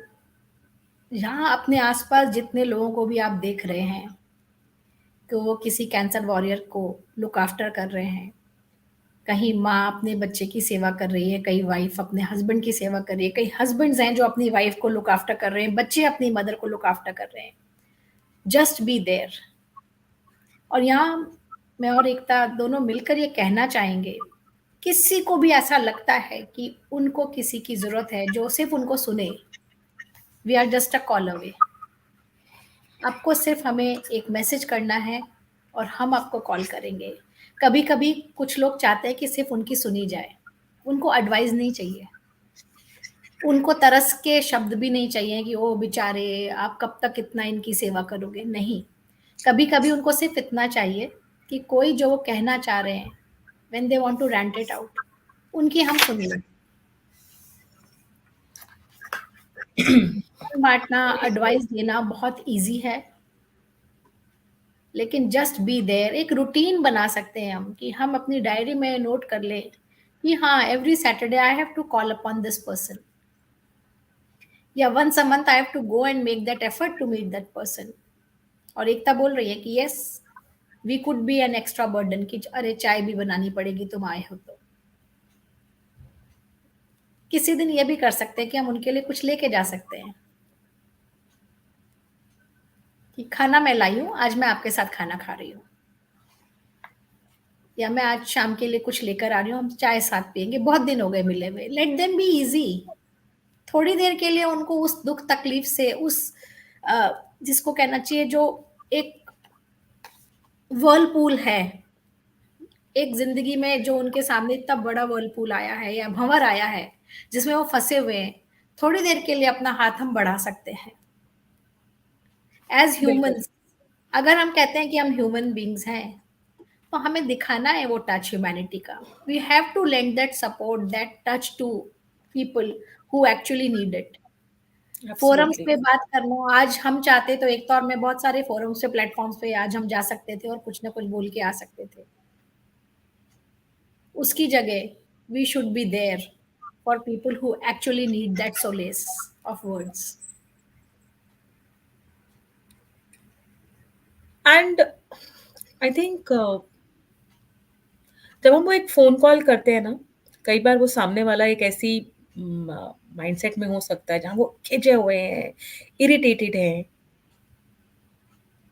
यहाँ अपने आसपास जितने लोगों को भी आप देख रहे हैं कि वो किसी कैंसर वॉरियर को लुक आफ्टर कर रहे हैं, कहीं माँ अपने बच्चे की सेवा कर रही है, कहीं वाइफ अपने हस्बैंड की सेवा कर रही है, कहीं हस्बैंड्स हैं जो अपनी वाइफ को लुक आफ्टर कर रहे हैं, बच्चे अपनी मदर को लुक आफ्टर कर रहे हैं। Just be there. और यहाँ मैं और एकता दोनों मिलकर ये कहना चाहेंगे, किसी को भी ऐसा लगता है कि उनको किसी की ज़रूरत है जो सिर्फ़ उनको सुने, we are just a call away. आपको सिर्फ़ हमें एक मैसेज करना है और हम आपको कॉल करेंगे। कभी-कभी कुछ लोग चाहते हैं कि सिर्फ़ उनकी सुनी जाए, उनको एडवाइस नहीं चाहिए। उनको तरस के शब्द भी नहीं चाहिए कि ओह बेचारे आप कब तक इतना इनकी सेवा करोगे, नहीं। कभी-कभी उनको सिर्फ़ इतना चाहिए कि कोई जो वो कहना चाह रहे हैं, when they want to rant it out, उनकी हम सुन लें। बाँटना, एडवाइस देना बहुत ईज़ी है, लेकिन जस्ट बी देयर एक रूटीन बना सकते हैं हम कि हम अपनी डायरी में नोट कर लें कि हाँ, every Saturday I have to call upon this person, या once a month I have to go and make that effort to meet that person. और एकता बोल रही है कि yes, we could be an extra burden कि अरे चाय भी बनानी पड़ेगी तुम आए हो तो। किसी दिन ये भी कर सकते हैं कि हम उनके लिए कुछ लेके जा सकते हैं कि खाना मैं लाई हूँ, आज मैं आपके साथ खाना खा रही हूँ, या मैं आज शाम के लिए कुछ लेकर आ रही हूँ, हम चाय साथ पियेंगे, बहुत दिन हो गए मिले हुए। Let them be easy. थोड़ी देर के लिए उनको उस दुख तकलीफ से, उस जिसको कहना चाहिए जो एक वर्लपूल है, एक जिंदगी में जो उनके सामने इतना बड़ा वर्लपूल आया है या भंवर आया है जिसमें वो फंसे हुए हैं, थोड़ी देर के लिए अपना हाथ हम बढ़ा सकते हैं एज बिल्कुल। ह्यूमंस। अगर हम कहते हैं कि हम ह्यूमन बींग्स हैं, तो हमें दिखाना है वो टच ह्यूमैनिटी का। We have to lend that support, that touch to people who actually need it. Forums absolutely. पे बात करना, आज हम चाहते तो एक तौर में बहुत सारे फोरम्स पे, प्लेटफॉर्म्स पे आज हम जा सकते थे और कुछ ना कुछ बोल के आ सकते थे। उसकी जगह we should be there for people who actually need that solace of words. And I think जब हम वो एक फ़ोन कॉल करते हैं ना, कई बार वो सामने वाला एक ऐसी माइंडसेट में हो सकता है जहाँ वो खिंचे हुए हैं, इरिटेटेड हैं।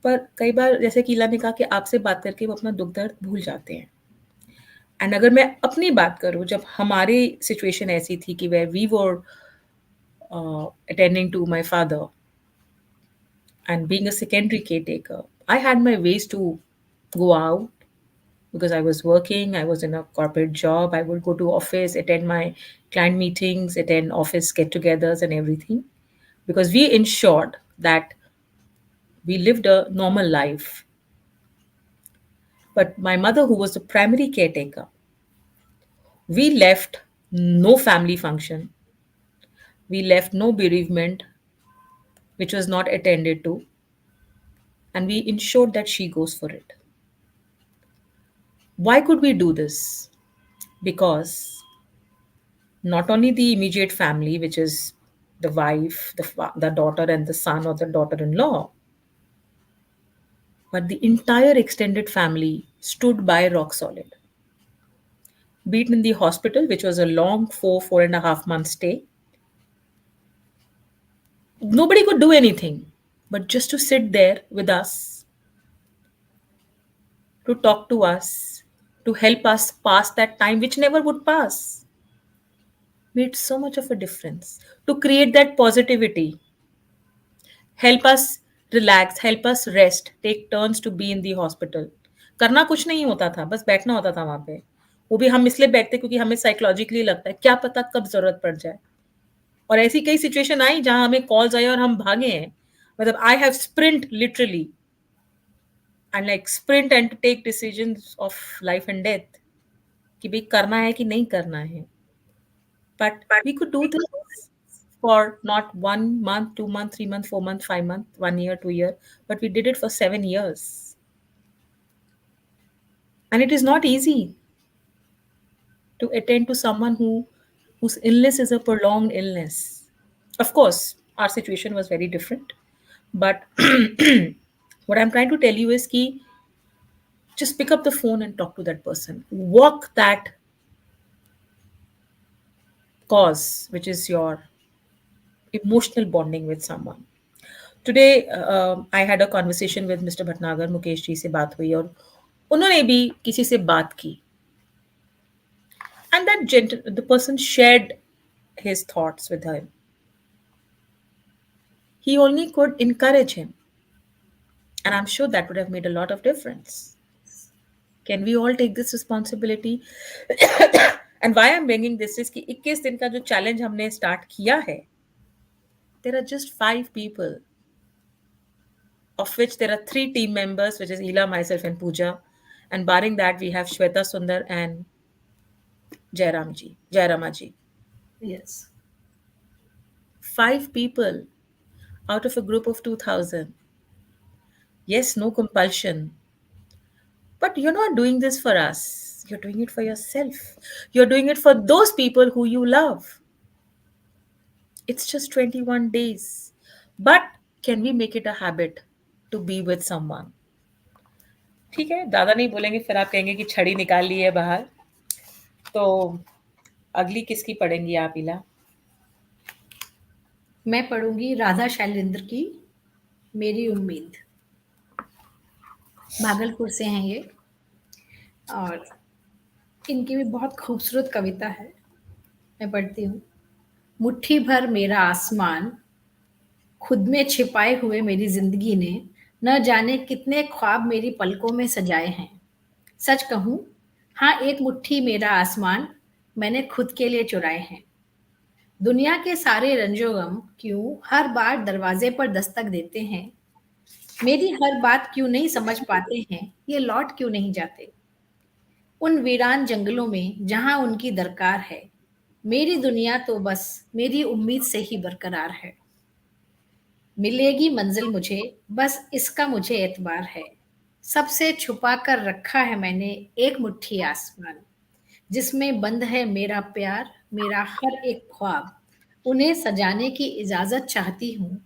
पर कई बार जैसे कीला ने कहा कि आपसे बात करके वो अपना दुःख दर्द भूल जाते हैं। एंड अगर मैं अपनी बात करूँ जब हमारी सिचुएशन ऐसी थी कि where we were attending to my father and being a secondary caretaker, I had my ways to go out because I was working, I was in a corporate job, I would go to office, attend my client meetings, attend office get-togethers and everything because we ensured that we lived a normal life. But my mother, who was the primary caretaker, we left no family function, we left no bereavement which was not attended to, and we ensured that she goes for it. Why could we do this? Because not only the immediate family, which is the wife, the daughter, and the son or the daughter in law, but the entire extended family stood by rock solid. Be it in the hospital, which was a long 4.5 month stay, Nobody could do anything, but just to sit there with us, to talk to us, to help us pass that time which never would pass, made so much of a difference. To create that positivity, help us relax, help us rest, take turns to be in the hospital. करना कुछ नहीं होता था, बस बैठना होता था वहां पे। वो भी हम इसलिए बैठते क्योंकि हमें साइकोलॉजिकली लगता है क्या पता कब जरूरत पड़ जाए। और ऐसी कई सिचुएशन आई जहां हमें कॉल्स आई और हम भागे हैं। मतलब I have sprint literally and like sprint and to take decisions of life and death कि भाई करना है कि नहीं करना है। But we could do this for not 1 month, 2 month, 3 month, 4 month, 5 month, 1 year, 2 year, but we did it for 7 years. And it is not easy to attend to someone whose illness is a prolonged illness. Of course, our situation was very different, but what I'm trying to tell you is ki just pick up the phone and talk to that person. Walk that cause, which is your emotional bonding with someone. Today I had a conversation with Mr. Bhatnagar, Mukesh ji से बात हुई और उन्होंने भी किसी से बात की and that the person shared his thoughts with him. He only could encourage him, and I'm sure that would have made a lot of difference. Can we all take this responsibility? And why I'm bringing this is कि 21 दिन का जो challenge हमने start किया है, there are just 5 people, of which there are 3 team members, which is Ela, myself, and Pooja. And barring that, we have Shweta Sundar and Jairamaji. Yes. 5 people out of a group of 2,000. Yes, no compulsion. But you're not doing this for us. You're doing it for yourself. You're doing it for those people who you love. It's just 21 days. But can we make it a habit to be with someone? ठीक है, ज़्यादा नहीं बोलेंगे, फिर आप कहेंगे कि छड़ी निकाल ली है बाहर। तो अगली किसकी पढ़ेंगी आप, इला? मैं पढ़ूंगी राधा शैलेंद्र की मेरी उम्मीद। भागलपुर से हैं ये और इनकी भी बहुत खूबसूरत कविता है। मैं पढ़ती हूँ। मुट्ठी भर मेरा आसमान खुद में छिपाए हुए मेरी जिंदगी ने न जाने कितने ख्वाब मेरी पलकों में सजाए हैं। सच कहूँ, हाँ, एक मुट्ठी मेरा आसमान मैंने खुद के लिए चुराए हैं। दुनिया के सारे रंजो गम क्यों हर बार दरवाजे पर दस्तक देते हैं। मेरी हर बात क्यों नहीं समझ पाते हैं, ये लौट क्यों नहीं जाते। उन वीरान जंगलों में जहां उनकी दरकार है, मेरी दुनिया तो बस मेरी उम्मीद से ही बरकरार है। मिलेगी मंजिल मुझे, बस इसका मुझे एतबार है। सबसे छुपा कर रखा है मैंने एक मुट्ठी आसमान, जिसमें बंद है मेरा प्यार, मेरा हर एक ख्वाब। उन्हें सजाने की इजाजत चाहती हूँ।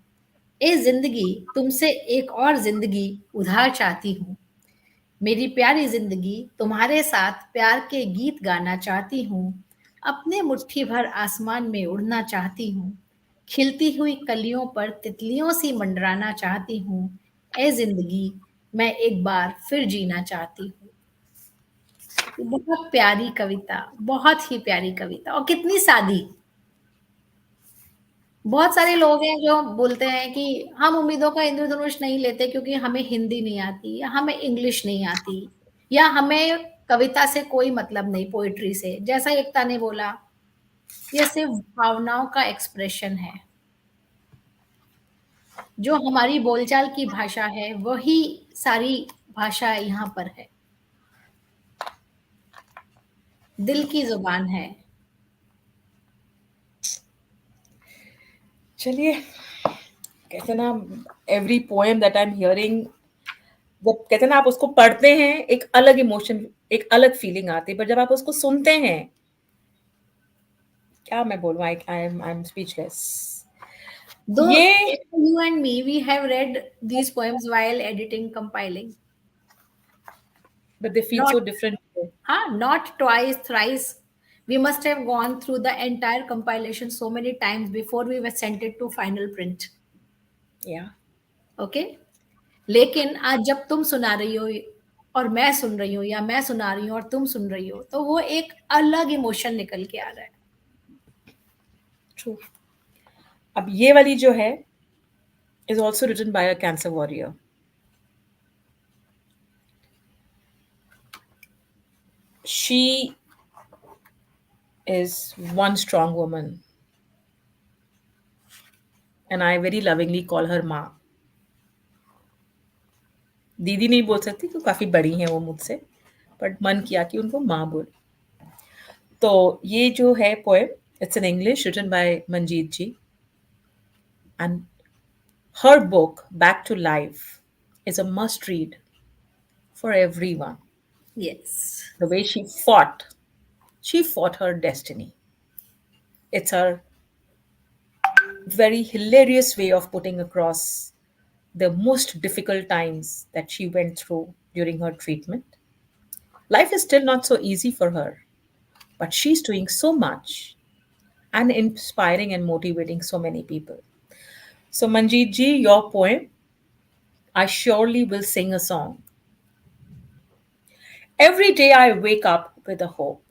ए जिंदगी, तुमसे एक और जिंदगी उधार चाहती हूँ। मेरी प्यारी जिंदगी, तुम्हारे साथ प्यार के गीत गाना चाहती हूँ। अपने मुट्ठी भर आसमान में उड़ना चाहती हूँ। खिलती हुई कलियों पर तितलियों सी मंडराना चाहती हूँ। ए जिंदगी, मैं एक बार फिर जीना चाहती हूँ। बहुत प्यारी कविता, बहुत ही प्यारी कविता और कितनी सादी। बहुत सारे लोग हैं जो बोलते हैं कि हम उम्मीदों का इंद्रधनुष नहीं लेते क्योंकि हमें हिंदी नहीं आती या हमें इंग्लिश नहीं आती या हमें कविता से कोई मतलब नहीं, पोएट्री से। जैसा एकता ने बोला, ये सिर्फ भावनाओं का एक्सप्रेशन है। जो हमारी बोलचाल की भाषा है वही सारी भाषा यहाँ पर है। दिल की जुबान है। चलिए, कहते ना, every poem that I am hearing, जब कहते ना आप उसको पढ़ते हैं एक अलग इमोशन, एक अलग फीलिंग आती है, पर जब आप उसको सुनते हैं, क्या मैं बोलूं, आई एम स्पीचलेस। Though ये you and me, we have read these poems while editing, compiling. but they feel Not, so different. not twice, thrice. We must have gone through the entire compilation so many times before we were sent it to final print. Yeah. Okay. लेकिन आज जब तुम सुना रही हो और मैं सुन रही हूँ, या मैं सुना रही हूँ और तुम सुन रही हो, तो वो एक अलग इमोशन निकल के आ रहा है। True. अब ये वाली जो है is also written by a cancer warrior. She is one strong woman, and I very lovingly call her माँ. दीदी नहीं बोल सकती क्योंकि काफी बड़ी हैं वो मुझसे, बट मन किया कि उनको माँ बोल. तो ये जो है poem, it's in English written by Manjeet ji, and her book Back to Life is a must read for everyone. Yes. The way she fought her destiny. It's her very hilarious way of putting across the most difficult times that she went through during her treatment. Life is still not so easy for her, but she's doing so much and inspiring and motivating so many people. So, Manjeet ji, your poem, I surely will sing a song. Every day I wake up with a hope.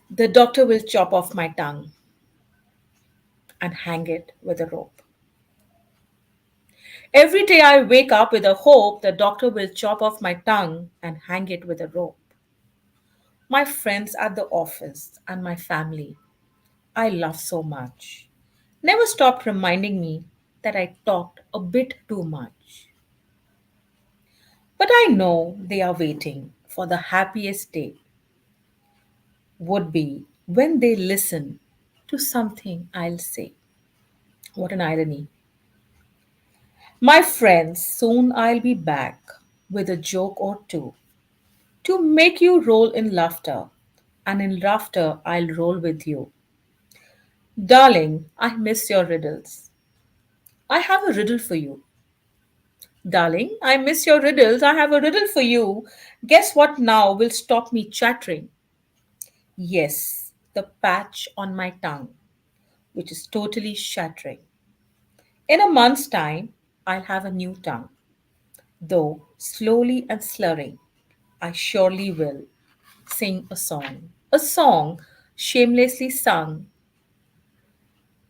The doctor will chop off my tongue and hang it with a rope. Every day I wake up with a hope the doctor will chop off my tongue and hang it with a rope. My friends at the office and my family I love so much never stopped reminding me that I talked a bit too much. But I know they are waiting for the happiest day would be when they listen to something I'll say. What an irony. My friends, soon I'll be back with a joke or two to make you roll in laughter, and in laughter I'll roll with you. Darling, I miss your riddles. I have a riddle for you. Darling, I miss your riddles. I have a riddle for you. Guess what now will stop me chattering? Yes, the patch on my tongue, which is totally shattering. In a month's time, I'll have a new tongue, though slowly and slurring. I surely will sing a song shamelessly sung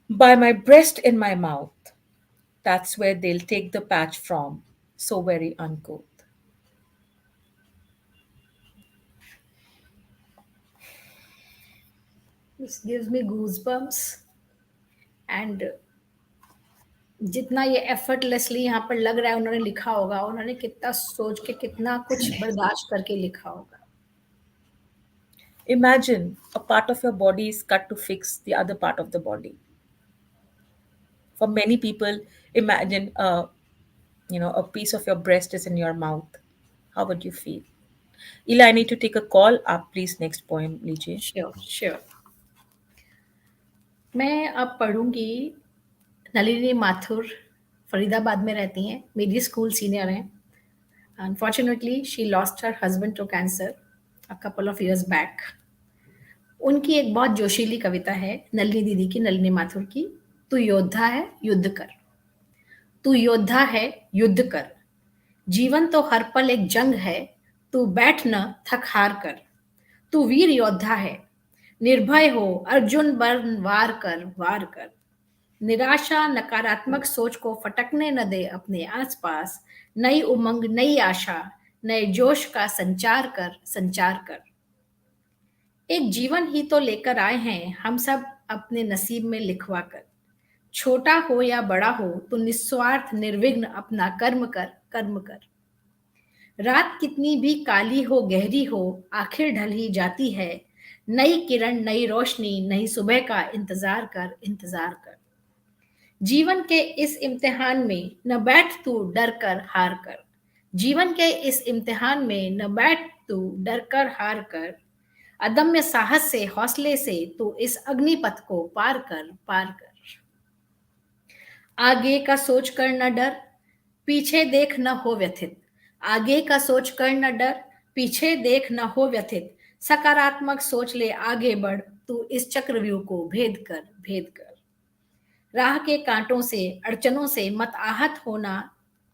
by my breast in my mouth. That's where they'll take the patch from, so very uncouth. This gives me goose bumps. And जितना ये effortlessly यहाँ पर लग रहा है उन्होंने लिखा होगा, उन्होंने कितना सोच के, कितना कुछ बर्दाश्त करके लिखा होगा। Imagine a part of your body is cut to fix the other part of the body. For many people, imagine a piece of your breast is in your mouth. How would you feel? Ila, I need to take a call. Up, please. Next poem, लीजिए. Sure, sure. मैं अब पढ़ूंगी नलिनी माथुर, फरीदाबाद में रहती हैं, मेरी school senior हैं। Unfortunately she lost her husband to cancer a couple of years back. उनकी एक बहुत जोशीली कविता है, नलिनी दीदी की, नलिनी माथुर की। तू योद्धा है, युद्ध कर। तू योद्धा है, युद्ध कर। जीवन तो हर पल एक जंग है, तू बैठ न थक हार कर। तू वीर योद्धा है, निर्भय हो, अर्जुन बर्न वार कर, वार कर। निराशा, नकारात्मक सोच को फटकने न दे अपने आसपास। नई उमंग, नई आशा, नए जोश का संचार कर, संचार कर। एक जीवन ही तो लेकर आए हैं हम सब अपने नसीब में लिखवा कर। छोटा हो या बड़ा हो, तो निस्वार्थ निर्विघ्न अपना कर्म कर, कर्म कर। रात कितनी भी काली हो, गहरी हो, आखिर ढल ही जाती है। नई किरण, नई रोशनी, नई सुबह का इंतजार कर, इंतजार कर। जीवन के इस इम्तिहान में न बैठ तू डर कर, हार कर। जीवन के इस इम्तिहान में न बैठ तू डर कर, हार कर। अदम्य साहस से, हौसले से तू इस अग्निपथ को पार कर, पार कर। आगे का सोच कर न डर, पीछे देख न हो व्यथित। आगे का सोच कर न डर, पीछे देख न हो व्यथित। सकारात्मक सोच ले आगे बढ़, तू इस चक्रव्यूह को भेद कर, भेद कर। राह के कांटों से, अड़चनों से मत आहत होना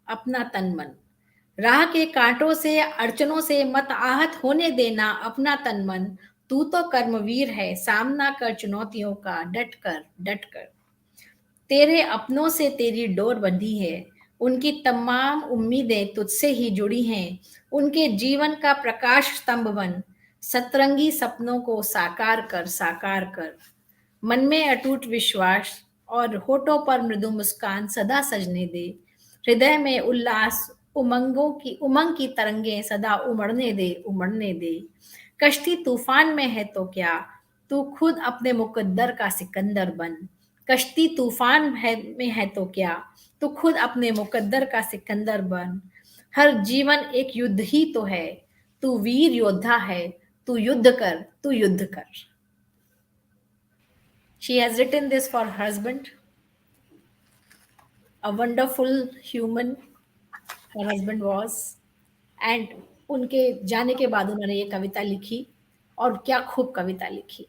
अपना तन मन। राह के कांटों से, अड़चनों से मत आहत होने देना अपना तन मन। तू तो कर्मवीर है, सामना कर चुनौतियों का डट कर, डट कर। तेरे अपनों से तेरी डोर बंधी है, उनकी तमाम उम्मीदें तुझसे ही जुड़ी हैं। उनके जीवन का प्रकाश स्तंभ बन, सतरंगी सपनों को साकार कर, साकार कर। मन में अटूट विश्वास और होठों पर मृदु मुस्कान सदा सजने दे। हृदय में उल्लास, उमंग की तरंगे सदा उमड़ने दे, उमड़ने दे। कश्ती तूफान में है तो क्या, तू खुद अपने मुकद्दर का सिकंदर बन। कश्ती तूफान है में है तो क्या, तू खुद अपने मुकद्दर का सिकंदर बन। हर जीवन एक युद्ध ही तो है, तू वीर योद्धा है, तू युद्ध कर, तू युद्ध कर। She has written this for her husband, a wonderful human her husband was, and उनके जाने के बाद उन्होंने ये कविता लिखी, और क्या खूब कविता लिखी।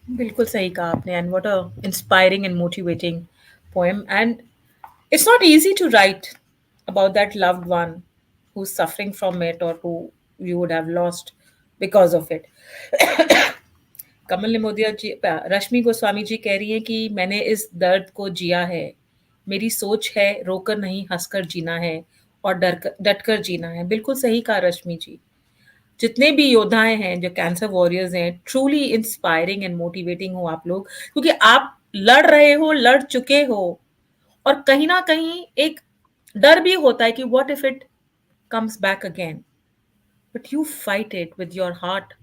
बिल्कुल सही कहा आपने, and what a inspiring and motivating poem. And it's not easy to write about that loved one who's suffering from it or who you would have lost because of it. कमल निमोदिया जी, रश्मि गोस्वामी जी कह रही हैं कि मैंने इस दर्द को जिया है, मेरी सोच है रोकर नहीं हंसकर जीना है और डट कर जीना है. बिल्कुल सही कहा रश्मि जी. जितने भी योद्धाएं हैं जो कैंसर वॉरियर्स हैं, ट्रूली इंस्पायरिंग एंड मोटिवेटिंग हो आप लोग, क्योंकि आप लड़ रहे हो, लड़ चुके हो, और कहीं ना कहीं एक डर भी होता है कि what if it comes back again, but you fight it with your heart,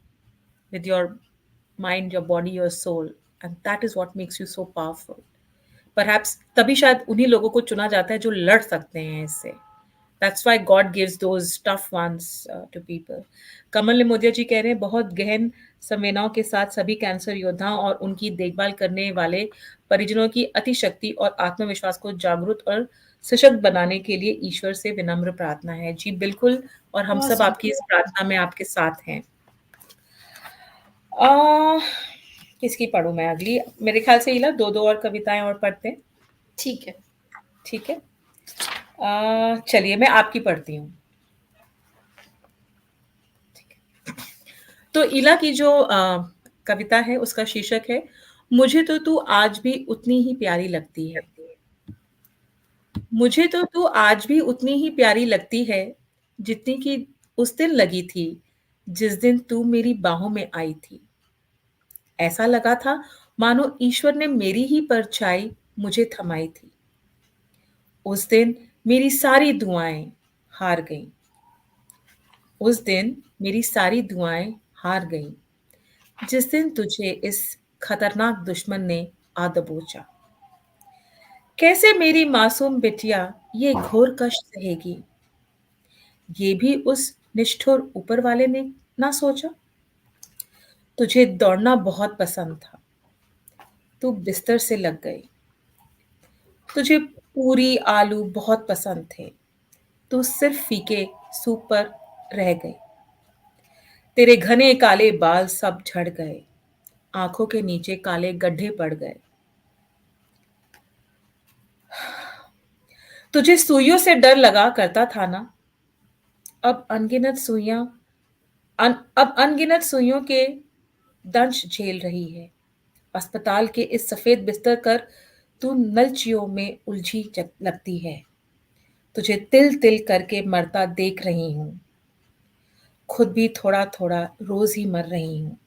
with your mind, your body, your soul, and that is what makes you so powerful. Perhaps तभी शायद उन्हीं लोगों को चुना जाता है जो लड़ सकते हैं इससे. That's why God gives those tough ones to people. कमल निमोदिया जी कह रहे हैं बहुत गहन संवेदनाओं के साथ सभी कैंसर योद्धाओं और उनकी देखभाल करने वाले परिजनों की अतिशक्ति और आत्मविश्वास को जागरूक और सशक्त बनाने के लिए ईश्वर से विनम्र प्रार्थना है. जी बिल्कुल, और हम बहुत सब सुंदर। आपकी इस प्रार्थना में आपके साथ हैं. आ, किसकी पढ़ूं मैं अगली? मेरे ख्याल से इला दो दो और कविताएं और पढ़ते हैं. ठीक है। ठीक है. चलिए मैं आपकी पढ़ती हूँ. तो इला की जो कविता है उसका शीर्षक है मुझे तो तू आज भी उतनी ही प्यारी लगती है. मुझे तो तू आज भी उतनी ही प्यारी लगती है जितनी कि उस दिन लगी थी जिस दिन तू मेरी बाहों में आई थी. ऐसा लगा था मानो ईश्वर ने मेरी ही परछाई मुझे थमाई थी. उस दिन मेरी सारी दुआएं हार गईं. उस दिन मेरी सारी दुआएं हार गईं जिस दिन तुझे इस खतरनाक दुश्मन ने आ दबोचा. कैसे मेरी मासूम बिटिया ये घोर कष्ट सहेगी, ये भी उस निष्ठुर ऊपर वाले ने ना सोचा. तुझे दौड़ना बहुत पसंद था, तू बिस्तर से लग गई. तुझे पूरी आलू बहुत पसंद थे, तू सिर्फ फीके सूप पर रह गई. तेरे घने काले बाल सब झड़ गए, आंखों के नीचे काले गड्ढे पड़ गए. तुझे सुइयों से डर लगा करता था ना, अब अनगिनत सुइयां अब अनगिनत सुइयों के दंश झेल रही है. अस्पताल के इस सफेद बिस्तर कर तू नलचियों में उलझी लगती है. तुझे तिल तिल करके मरता देख रही हूँ, खुद भी थोड़ा थोड़ा रोज ही मर रही हूँ.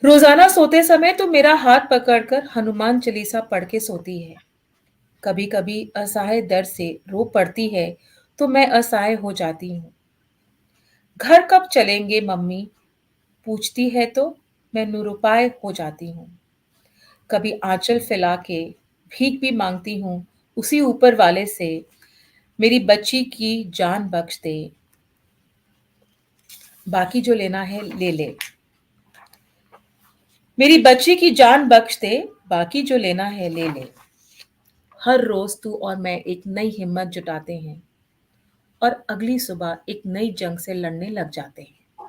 रोजाना सोते समय तो मेरा हाथ पकड़कर हनुमान चालीसा पढ़ के सोती है. कभी कभी असहाय दर्द से रो पड़ती है तो मैं असहाय हो जाती हूँ. घर कब चलेंगे मम्मी पूछती है तो मैं निरुपाय हो जाती हूँ. कभी आंचल फैला के भीख भी मांगती हूँ उसी ऊपर वाले से, मेरी बच्ची की जान बख्श दे, बाकी जो लेना है ले ले. मेरी बच्ची की जान बख्श दे, बाकी जो लेना है ले ले. हर रोज तू और मैं एक नई हिम्मत जुटाते हैं और अगली सुबह एक नई जंग से लड़ने लग जाते हैं.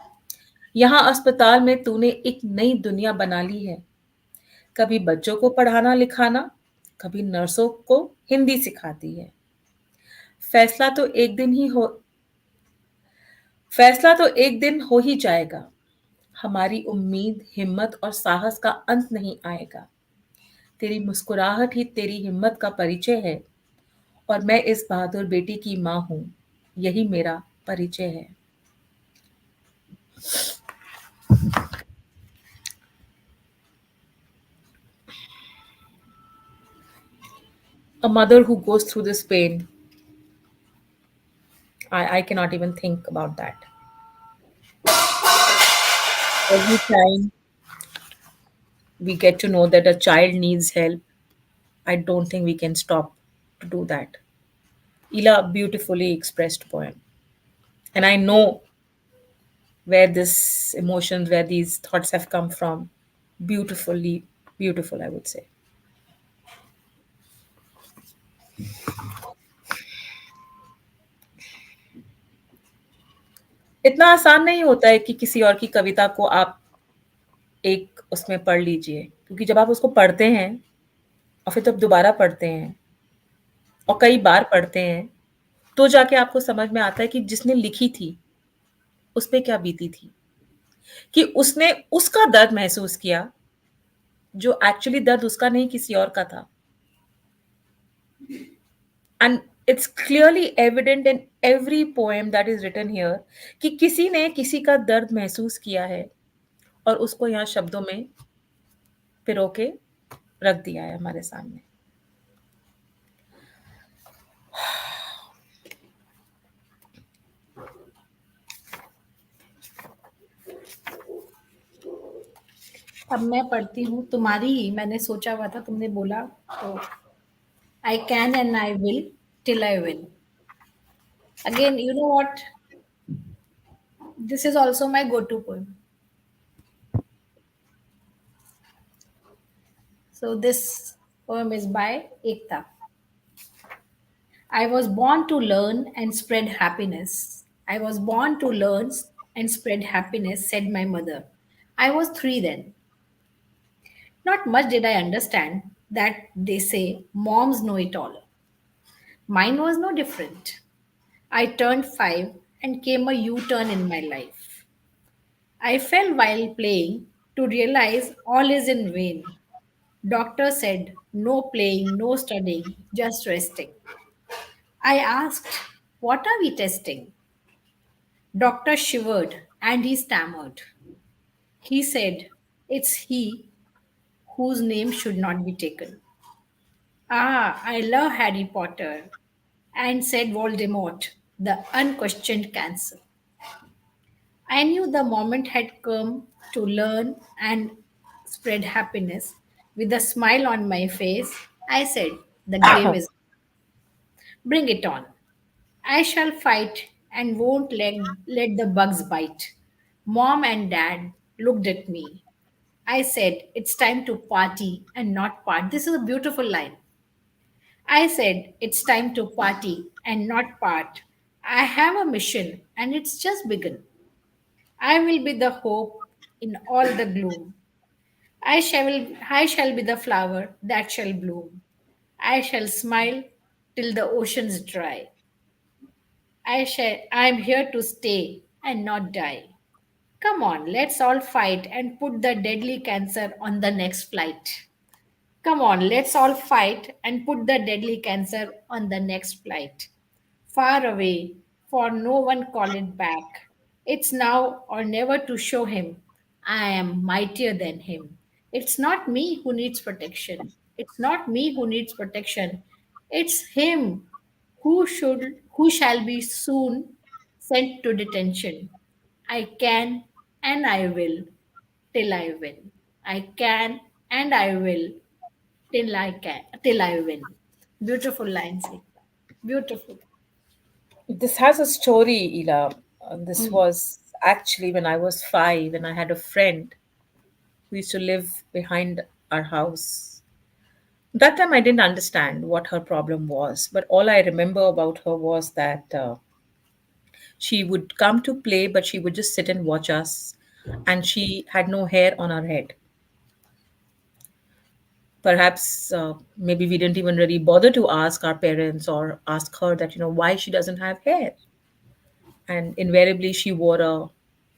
यहाँ अस्पताल में तूने एक नई दुनिया बना ली है। कभी बच्चों को पढ़ाना लिखाना, कभी नर्सों को हिंदी सिखाती है। फैसला तो एक दिन ही हो फैसला तो एक दिन हो ही जाएगा। हमारी उम्मीद, हिम्मत और साहस का अंत नहीं आएगा। तेरी मुस्कुराहट ही तेरी हिम्मत का परिचय है, और मैं इस बहादुर बेटी की माँ हूँ। यही मेरा परिचय है। A mother who goes through this pain, I cannot even think about that. Every time we get to know that a child needs help, I don't think we can stop to do that. Ila beautifully expressed poem. And I know where this emotions, where these thoughts have come from. Beautifully beautiful, I would say. इतना आसान नहीं होता है कि किसी और की कविता को आप एक उसमें पढ़ लीजिए, क्योंकि जब आप उसको पढ़ते हैं और फिर जब दोबारा पढ़ते हैं और कई बार पढ़ते हैं, तो जाके आपको समझ में आता है कि जिसने लिखी थी, उस पे क्या बीती थी। कि उसने उसका दर्द महसूस किया, जो एक्चुअली दर्द उसका नहीं किसी और का था। And it's clearly evident in every poem that is written here कि किसी ने किसी का दर्द महसूस किया है और उसको यहाँ शब्दों में पिरो के रख दिया है हमारे सामने। अब मैं पढ़ती हूँ तुम्हारी ही, मैंने सोचा हुआ था, तुमने बोला तो। I can and I will till I win. Again you know what, this is also my go to poem. So this poem is by Ekta. I was born to learn and spread happiness. I was born to learn and spread happiness, said my mother. I was 3 then. Not much did I understand that they say moms know it all. Mine was no different. I turned 5 and came a U turn in my life. I fell while playing to realize all is in vain. Doctor said no playing, no studying, just resting. I asked, what are we testing? Doctor shivered and he stammered. He said, it's he whose name should not be taken. Ah, I love Harry Potter, and said Voldemort, the unquestioned cancer. I knew the moment had come to learn and spread happiness. With a smile on my face, I said, the game is bring it on. I shall fight and won't let the bugs bite. Mom and dad looked at me. I said, it's time to party and not part. This is a beautiful line. I said, it's time to party and not part. I have a mission and it's just begun. I will be the hope in all the gloom. I shall be the flower that shall bloom. I shall smile till the oceans dry. I am here to stay and not die. Come on, let's all fight and put the deadly cancer on the next flight. Come on, let's all fight and put the deadly cancer on the next flight. Far away, for no one call it back. It's now or never to show him I am mightier than him. It's not me who needs protection. It's not me who needs protection. It's him who shall be soon sent to detention. I can and I will till I win. I can and I will till I win. Beautiful lines, Ekta. Beautiful. This has a story, Ila. This Hmm. was actually when I was 5 and I had a friend who used to live behind our house. That time I didn't understand what her problem was, but all I remember about her was that she would come to play, but she would just sit and watch us and she had no hair on her head. Perhaps maybe we didn't even really bother to ask our parents or ask her that, why she doesn't have hair. And invariably she wore a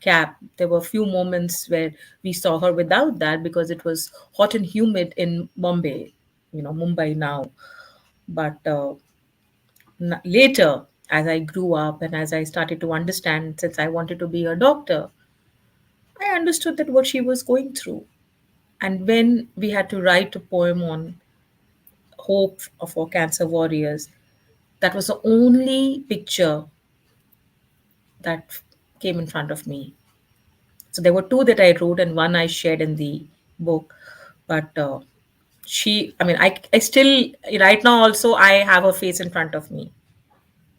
cap. There were a few moments where we saw her without that because it was hot and humid in Mumbai, Mumbai now. But later, as I grew up and as I started to understand, since I wanted to be a doctor, I understood that what she was going through. And when we had to write a poem on hope for cancer warriors, that was the only picture that came in front of me. So there were two that I wrote, and one I shared in the book. But I mean, I still, right now also, I have her face in front of me.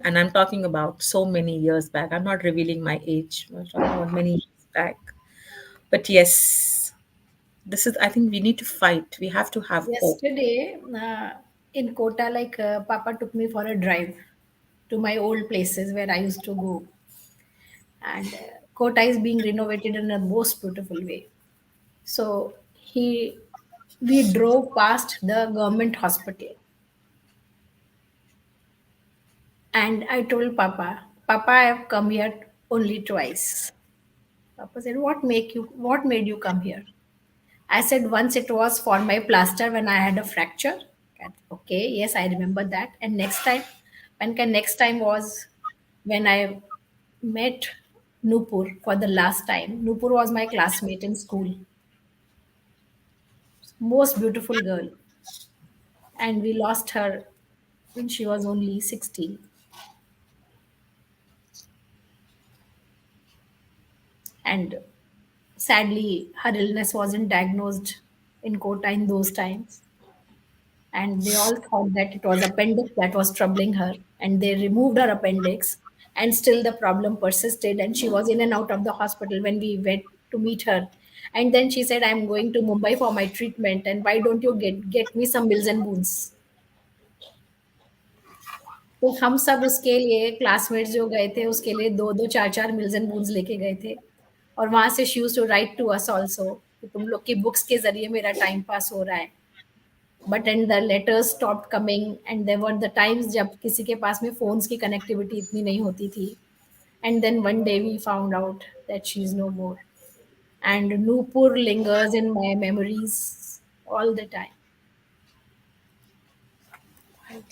And I'm talking about so many years back. I'm not revealing my age. I'm talking about many years back. But yes, I think we need to fight. We have to have hope. Yesterday, in Kota, like Papa took me for a drive to my old places where I used to go, and Kota is being renovated in a most beautiful way. So we drove past the government hospital, and I told Papa, Papa, I have come here only twice. Papa said, What made you come here? I said, once it was for my plaster when I had a fracture. Okay, yes, I remember that. And next time was when I met Nupur for the last time. Nupur was my classmate in school, most beautiful girl, and we lost her when she was only 16. And sadly, her illness wasn't diagnosed in Kota in those times. And they all thought that it was appendix that was troubling her, and they removed her appendix, and still the problem persisted, and she was in and out of the hospital when we went to meet her. And then she said, I'm going to Mumbai for my treatment, and why don't you get me some mills and boons. तो हम सब उसके लिए classmates जो गए थे उसके लिए दो दो चार चार मिल्स एंड बून्स लेके गए थे, और वहां से she used to write to us also कि तुम लोग की बुक्स के जरिए मेरा टाइम पास हो रहा है. But and the letters stopped coming, and there were the times जब किसी के पास में फोन्स की कनेक्टिविटी इतनी नहीं होती थी. And then one day we found out that she is no more, and Nupur lingers in my memories all the time.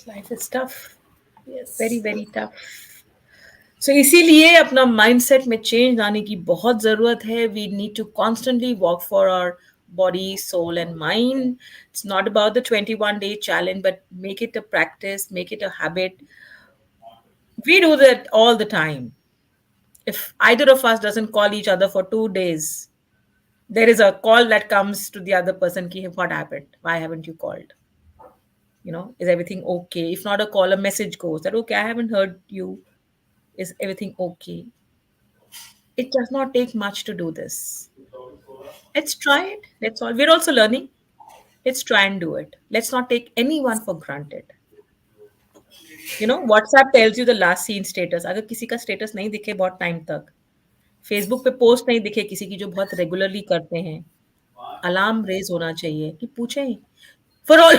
Life is tough, very Yes. very tough. So इसीलिए अपना mindset में change लाने की बहुत ज़रूरत है. We need to constantly work for our body, soul, and mind. It's not about the 21-day challenge, but make it a practice, make it a habit. We do that all the time. If either of us doesn't call each other for 2 days, there is a call that comes to the other person. Ki, what happened? Why haven't you called? Is everything okay? If not a call, a message goes that, okay, I haven't heard you. Is everything okay? It does not take much to do this. Let's try it. That's all. We're also learning. Let's try and do it. Let's not take anyone for granted. WhatsApp tells you the last seen status. अगर किसी का status नहीं दिखे बहुत time तक, Facebook पे post नहीं दिखे किसी की जो बहुत रेगुलरली करते हैं, अलार्म रेज होना चाहिए कि पूछें. For all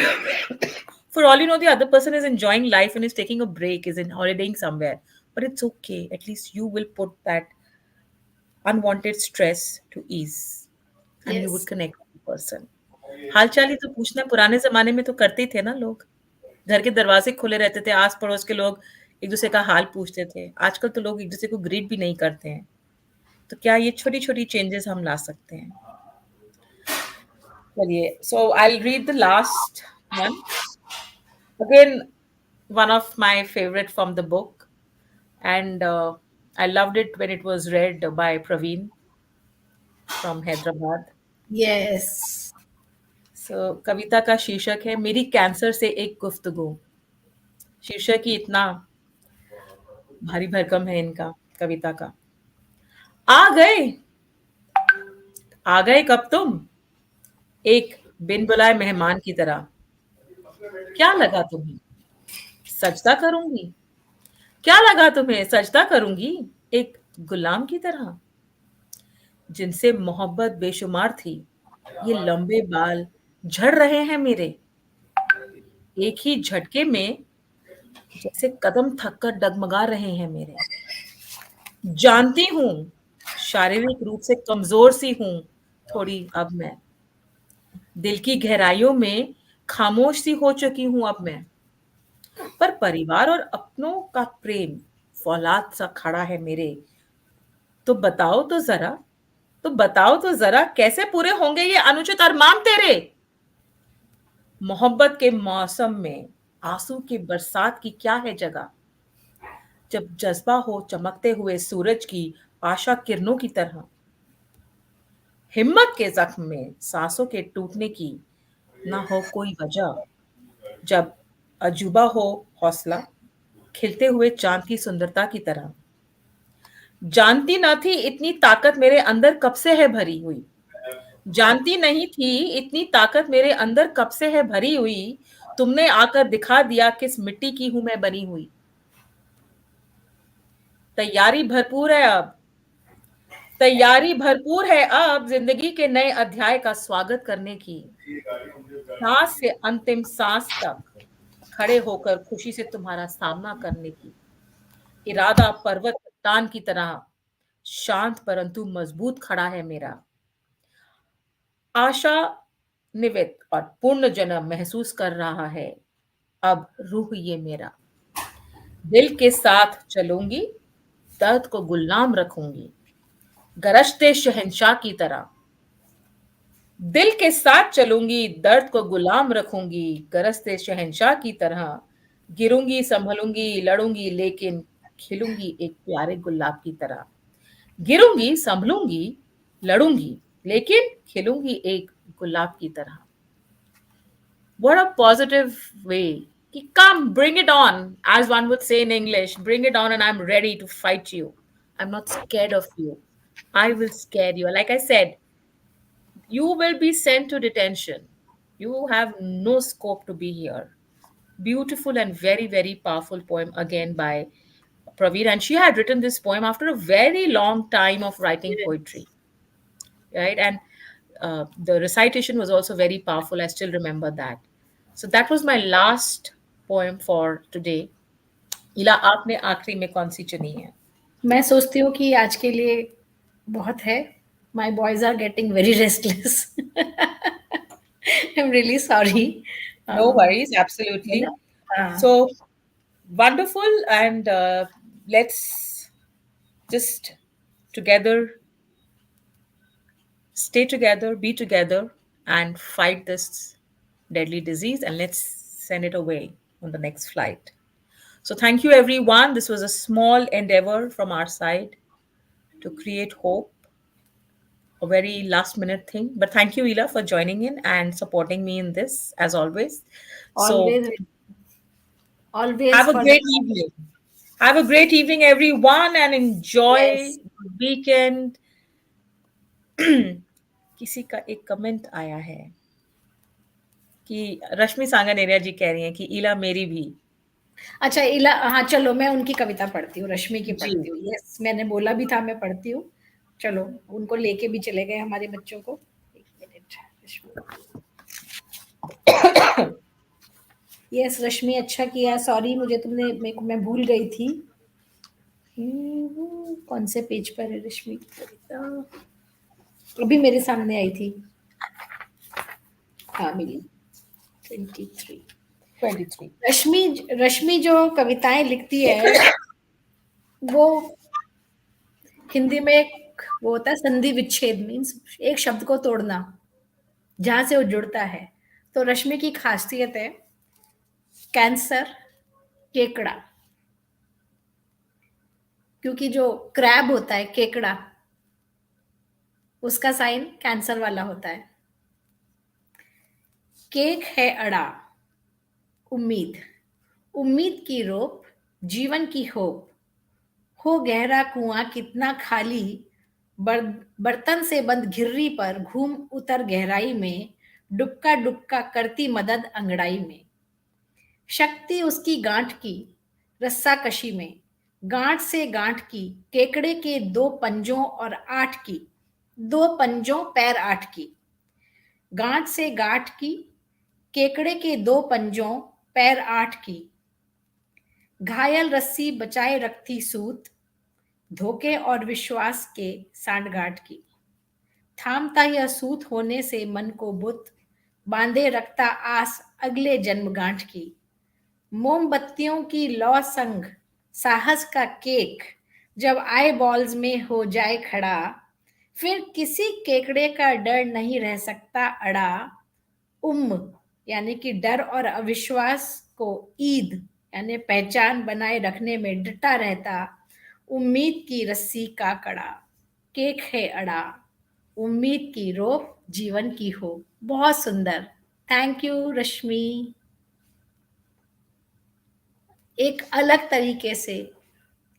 for all you know, the other person is enjoying life and is taking a break, is in holidaying somewhere. But it's okay. At least you will put that unwanted stress to ease and you would Yes. connect with the person. हाल चाल ही तो पूछना. पुराने जमाने में तो करते ही थे ना लोग. घर के दरवाजे खुले रहते थे, आस पड़ोस के लोग एक दूसरे का हाल पूछते थे. आजकल तो लोग एक दूसरे को ग्रीट भी नहीं करते हैं. तो क्या ये छोटी छोटी चेंजेस हम ला सकते हैं? चलिए, so I'll read the last one again, one of my favorite from the book, and I loved it when it was read by Praveen from Hyderabad. Yes. So कविता का शीर्षक है मेरी कैंसर से एक गुफ्तगू. शीर्षक ही इतना भारी भरकम है इनका, कविता का. आ गए, आ गए कब तुम, एक बिन बुलाए मेहमान की तरह. क्या लगा तुम्हें सजदा करूंगी, क्या लगा तुम्हें सजदा करूंगी एक गुलाम की तरह. जिनसे मोहब्बत बेशुमार थी, ये लंबे बाल झड़ रहे हैं मेरे, एक ही झटके में जैसे कदम थक कर डगमगा रहे हैं मेरे। जानती हूँ, शारीरिक रूप से कमज़ोर सी हूँ थोड़ी अब मैं, दिल की गहराइयों में खामोश सी हो चुकी हूँ अब मैं। पर परिवार और अपनों का प्रेम फौलाद सा खड़ा है मेरे। तो बताओ तो ज़रा, तो बताओ तो ज़रा कैसे पूरे होंगे ये अनुचित अरमान तेरे? मोहब्बत के मौसम में आंसू की बरसात की क्या है जगह? जब जज़्बा हो चमकते हुए सूरज की आशा किरणों की तरह, हिम्मत के ज़ख्म में साँसों के टूटने की ना हो कोई वजह, जब अजूबा हो हौसला, खिलते हुए चाँद की सुंदरता की तरह। जानती ना थी इतनी ताकत मेरे अंदर कब से है भरी हुई, जानती नहीं थी इतनी ताकत मेरे अंदर कब से है भरी हुई, तुमने आकर दिखा दिया किस मिट्टी की हूँ मैं बनी हुई। तैयारी भरपूर है अब, तैयारी भरपूर है अब ज़िंदगी के नए अध्याय का स्वागत करने की। साँस से अंतिम साँस तक खड़े होकर खुशी से तुम्हारा सामना करने की। इरादा पर्वत चट्टान की तरह शांत परंतु मजबूत खड़ा है मेरा। आशा निवित और पूर्ण जन्म महसूस कर रहा है अब रूह ये मेरा। दिल के साथ चलूंगी, दर्द को गुलाम रखूंगी, गरजते शहंशाह की तरह। दिल के साथ चलूंगी, दर्द को गुलाम रखूंगी, गरजते शहंशाह की तरह। गिरूंगी, संभलूंगी, लड़ूंगी, लेकिन खिलूंगी एक प्यारे गुलाब की तरह। गिरूंगी, संभलूंगी, लड़ूंगी, लेकिन खिलूंगी एक गुलाब की तरह। What a positive way. Ki, come, bring it on, as one would say in English. Bring it on, and I'm ready to fight you. I'm not scared of you. I will scare you. Like I said, you will be sent to detention. You have no scope to be here. Beautiful and very, very powerful poem again by Praveer. And she had written this poem after a very long time of writing poetry, right? And the recitation was also very powerful. I still remember that. So that was my last poem for today. इला आपने आखिरी में कौन सी चुनी है? मैं सोचती हूँ कि आज के लिए बहुत है। My boys are getting very restless. I am really sorry. No worries, है ना? absolutely. हाँ, So wonderful, and let's just together stay together, be together, and fight this deadly disease, and let's send it away on the next flight. So thank you, everyone. This was a small endeavor from our side to create hope, a very last minute thing. But thank you, Ela, for joining in and supporting me in this, as always. So always always have a for the great evening. Have a great evening, everyone, and enjoy yes. the weekend. किसी का एक comment आया है कि रश्मि सांगानेरिया जी कह रही हैं कि इला मेरी भी। अच्छा इला, हाँ, चलो मैं उनकी कविता पढ़ती हूँ, रश्मि की जी। पढ़ती हूँ। यस, मैंने बोला भी था मैं पढ़ती हूँ। चलो, उनको लेके भी चले गए हमारे बच्चों को। 1 मिनट, रश्मि। यस, रश्मि अच्छा किया, सॉरी मुझे तुमने मेरे को मैं भूल गई थी। कौन से पेज पर है रश्मि की कविता? अभी मेरे सामने आई थी। हाँ, मिली। 23। 23। रश्मि रश्मि जो कविताएँ लिखती है, वो हिंदी में एक वो होता है संधि विच्छेद, मीन्स एक शब्द को तोड़ना, जहाँ से वो जुड़ता है। तो रश्मि की खासियत है कैंसर, केकड़ा, क्योंकि जो क्रैब होता है केकड़ा, उसका साइन कैंसर वाला होता है। केक है अड़ा, उम्मीद, उम्मीद की रोप, जीवन की होप, हो गहरा कुआं कितना खाली, बर, बर्तन से बंद घिर्री पर घूम उतर गहराई में, डुबका डुबका करती मदद अंगड़ाई में। शक्ति उसकी गांठ की रस्सा कशी में, गांठ से गांठ की, केकड़े के 2 पंजों और 8 की, दो पंजों पैर आठ की, गांठ से गांठ की, केकड़े के दो पंजों पैर आठ की, घायल रस्सी बचाए रखती सूत, धोखे और विश्वास के सांठगांठ की। थामता यह सूत होने से मन को बुत, बांधे रखता आस अगले जन्म गांठ की। मोमबत्तियों की लौ संग साहस का केक, जब आई बॉल्स में हो जाए खड़ा, फिर किसी केकड़े का डर नहीं रह सकता अड़ा। यानी कि डर और अविश्वास को ईद यानी पहचान बनाए रखने में डटा रहता, उम्मीद की रस्सी का कड़ा, केक है अड़ा, उम्मीद की रोक जीवन की हो। बहुत सुंदर। थैंक यू रश्मि। एक अलग तरीके से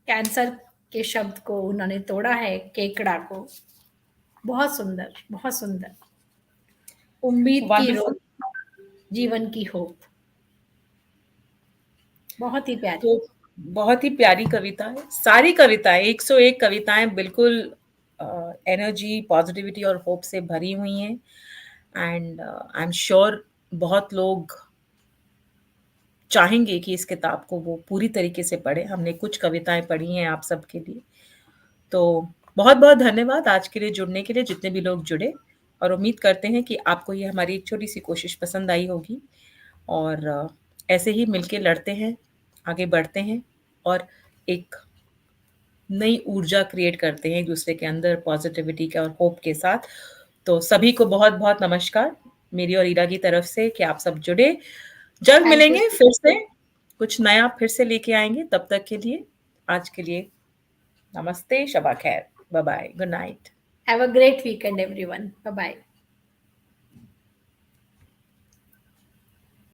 कैंसर के शब्द को उन्होंने तोड़ा है, केकड़ा को। बहुत सुंदर, बहुत सुंदर। उम्मीद की वंडरफुल। रोक जीवन की होप। बहुत ही प्यारी। तो बहुत ही प्यारी कविता है, सारी कविताएं 101 कविताएं बिल्कुल एनर्जी, पॉजिटिविटी और होप से भरी हुई हैं। एंड आई एम श्योर बहुत लोग चाहेंगे कि इस किताब को वो पूरी तरीके से पढ़े। हमने कुछ कविताएं पढ़ी हैं आप सबके लिए। तो बहुत बहुत धन्यवाद आज के लिए जुड़ने के लिए, जितने भी लोग जुड़े। और उम्मीद करते हैं कि आपको ये हमारी एक छोटी सी कोशिश पसंद आई होगी। और ऐसे ही मिलके लड़ते हैं, आगे बढ़ते हैं और एक नई ऊर्जा क्रिएट करते हैं एक दूसरे के अंदर, पॉजिटिविटी के और होप के साथ। तो सभी को बहुत बहुत नमस्कार मेरी और ईरा की तरफ से कि आप सब जुड़े। जल्द थैंक यू। मिलेंगे फिर से, कुछ नया फिर से लेके आएंगे। तब तक के लिए, आज के लिए नमस्ते, शबा खैर, bye bye, good night. Have a great weekend everyone. Bye bye.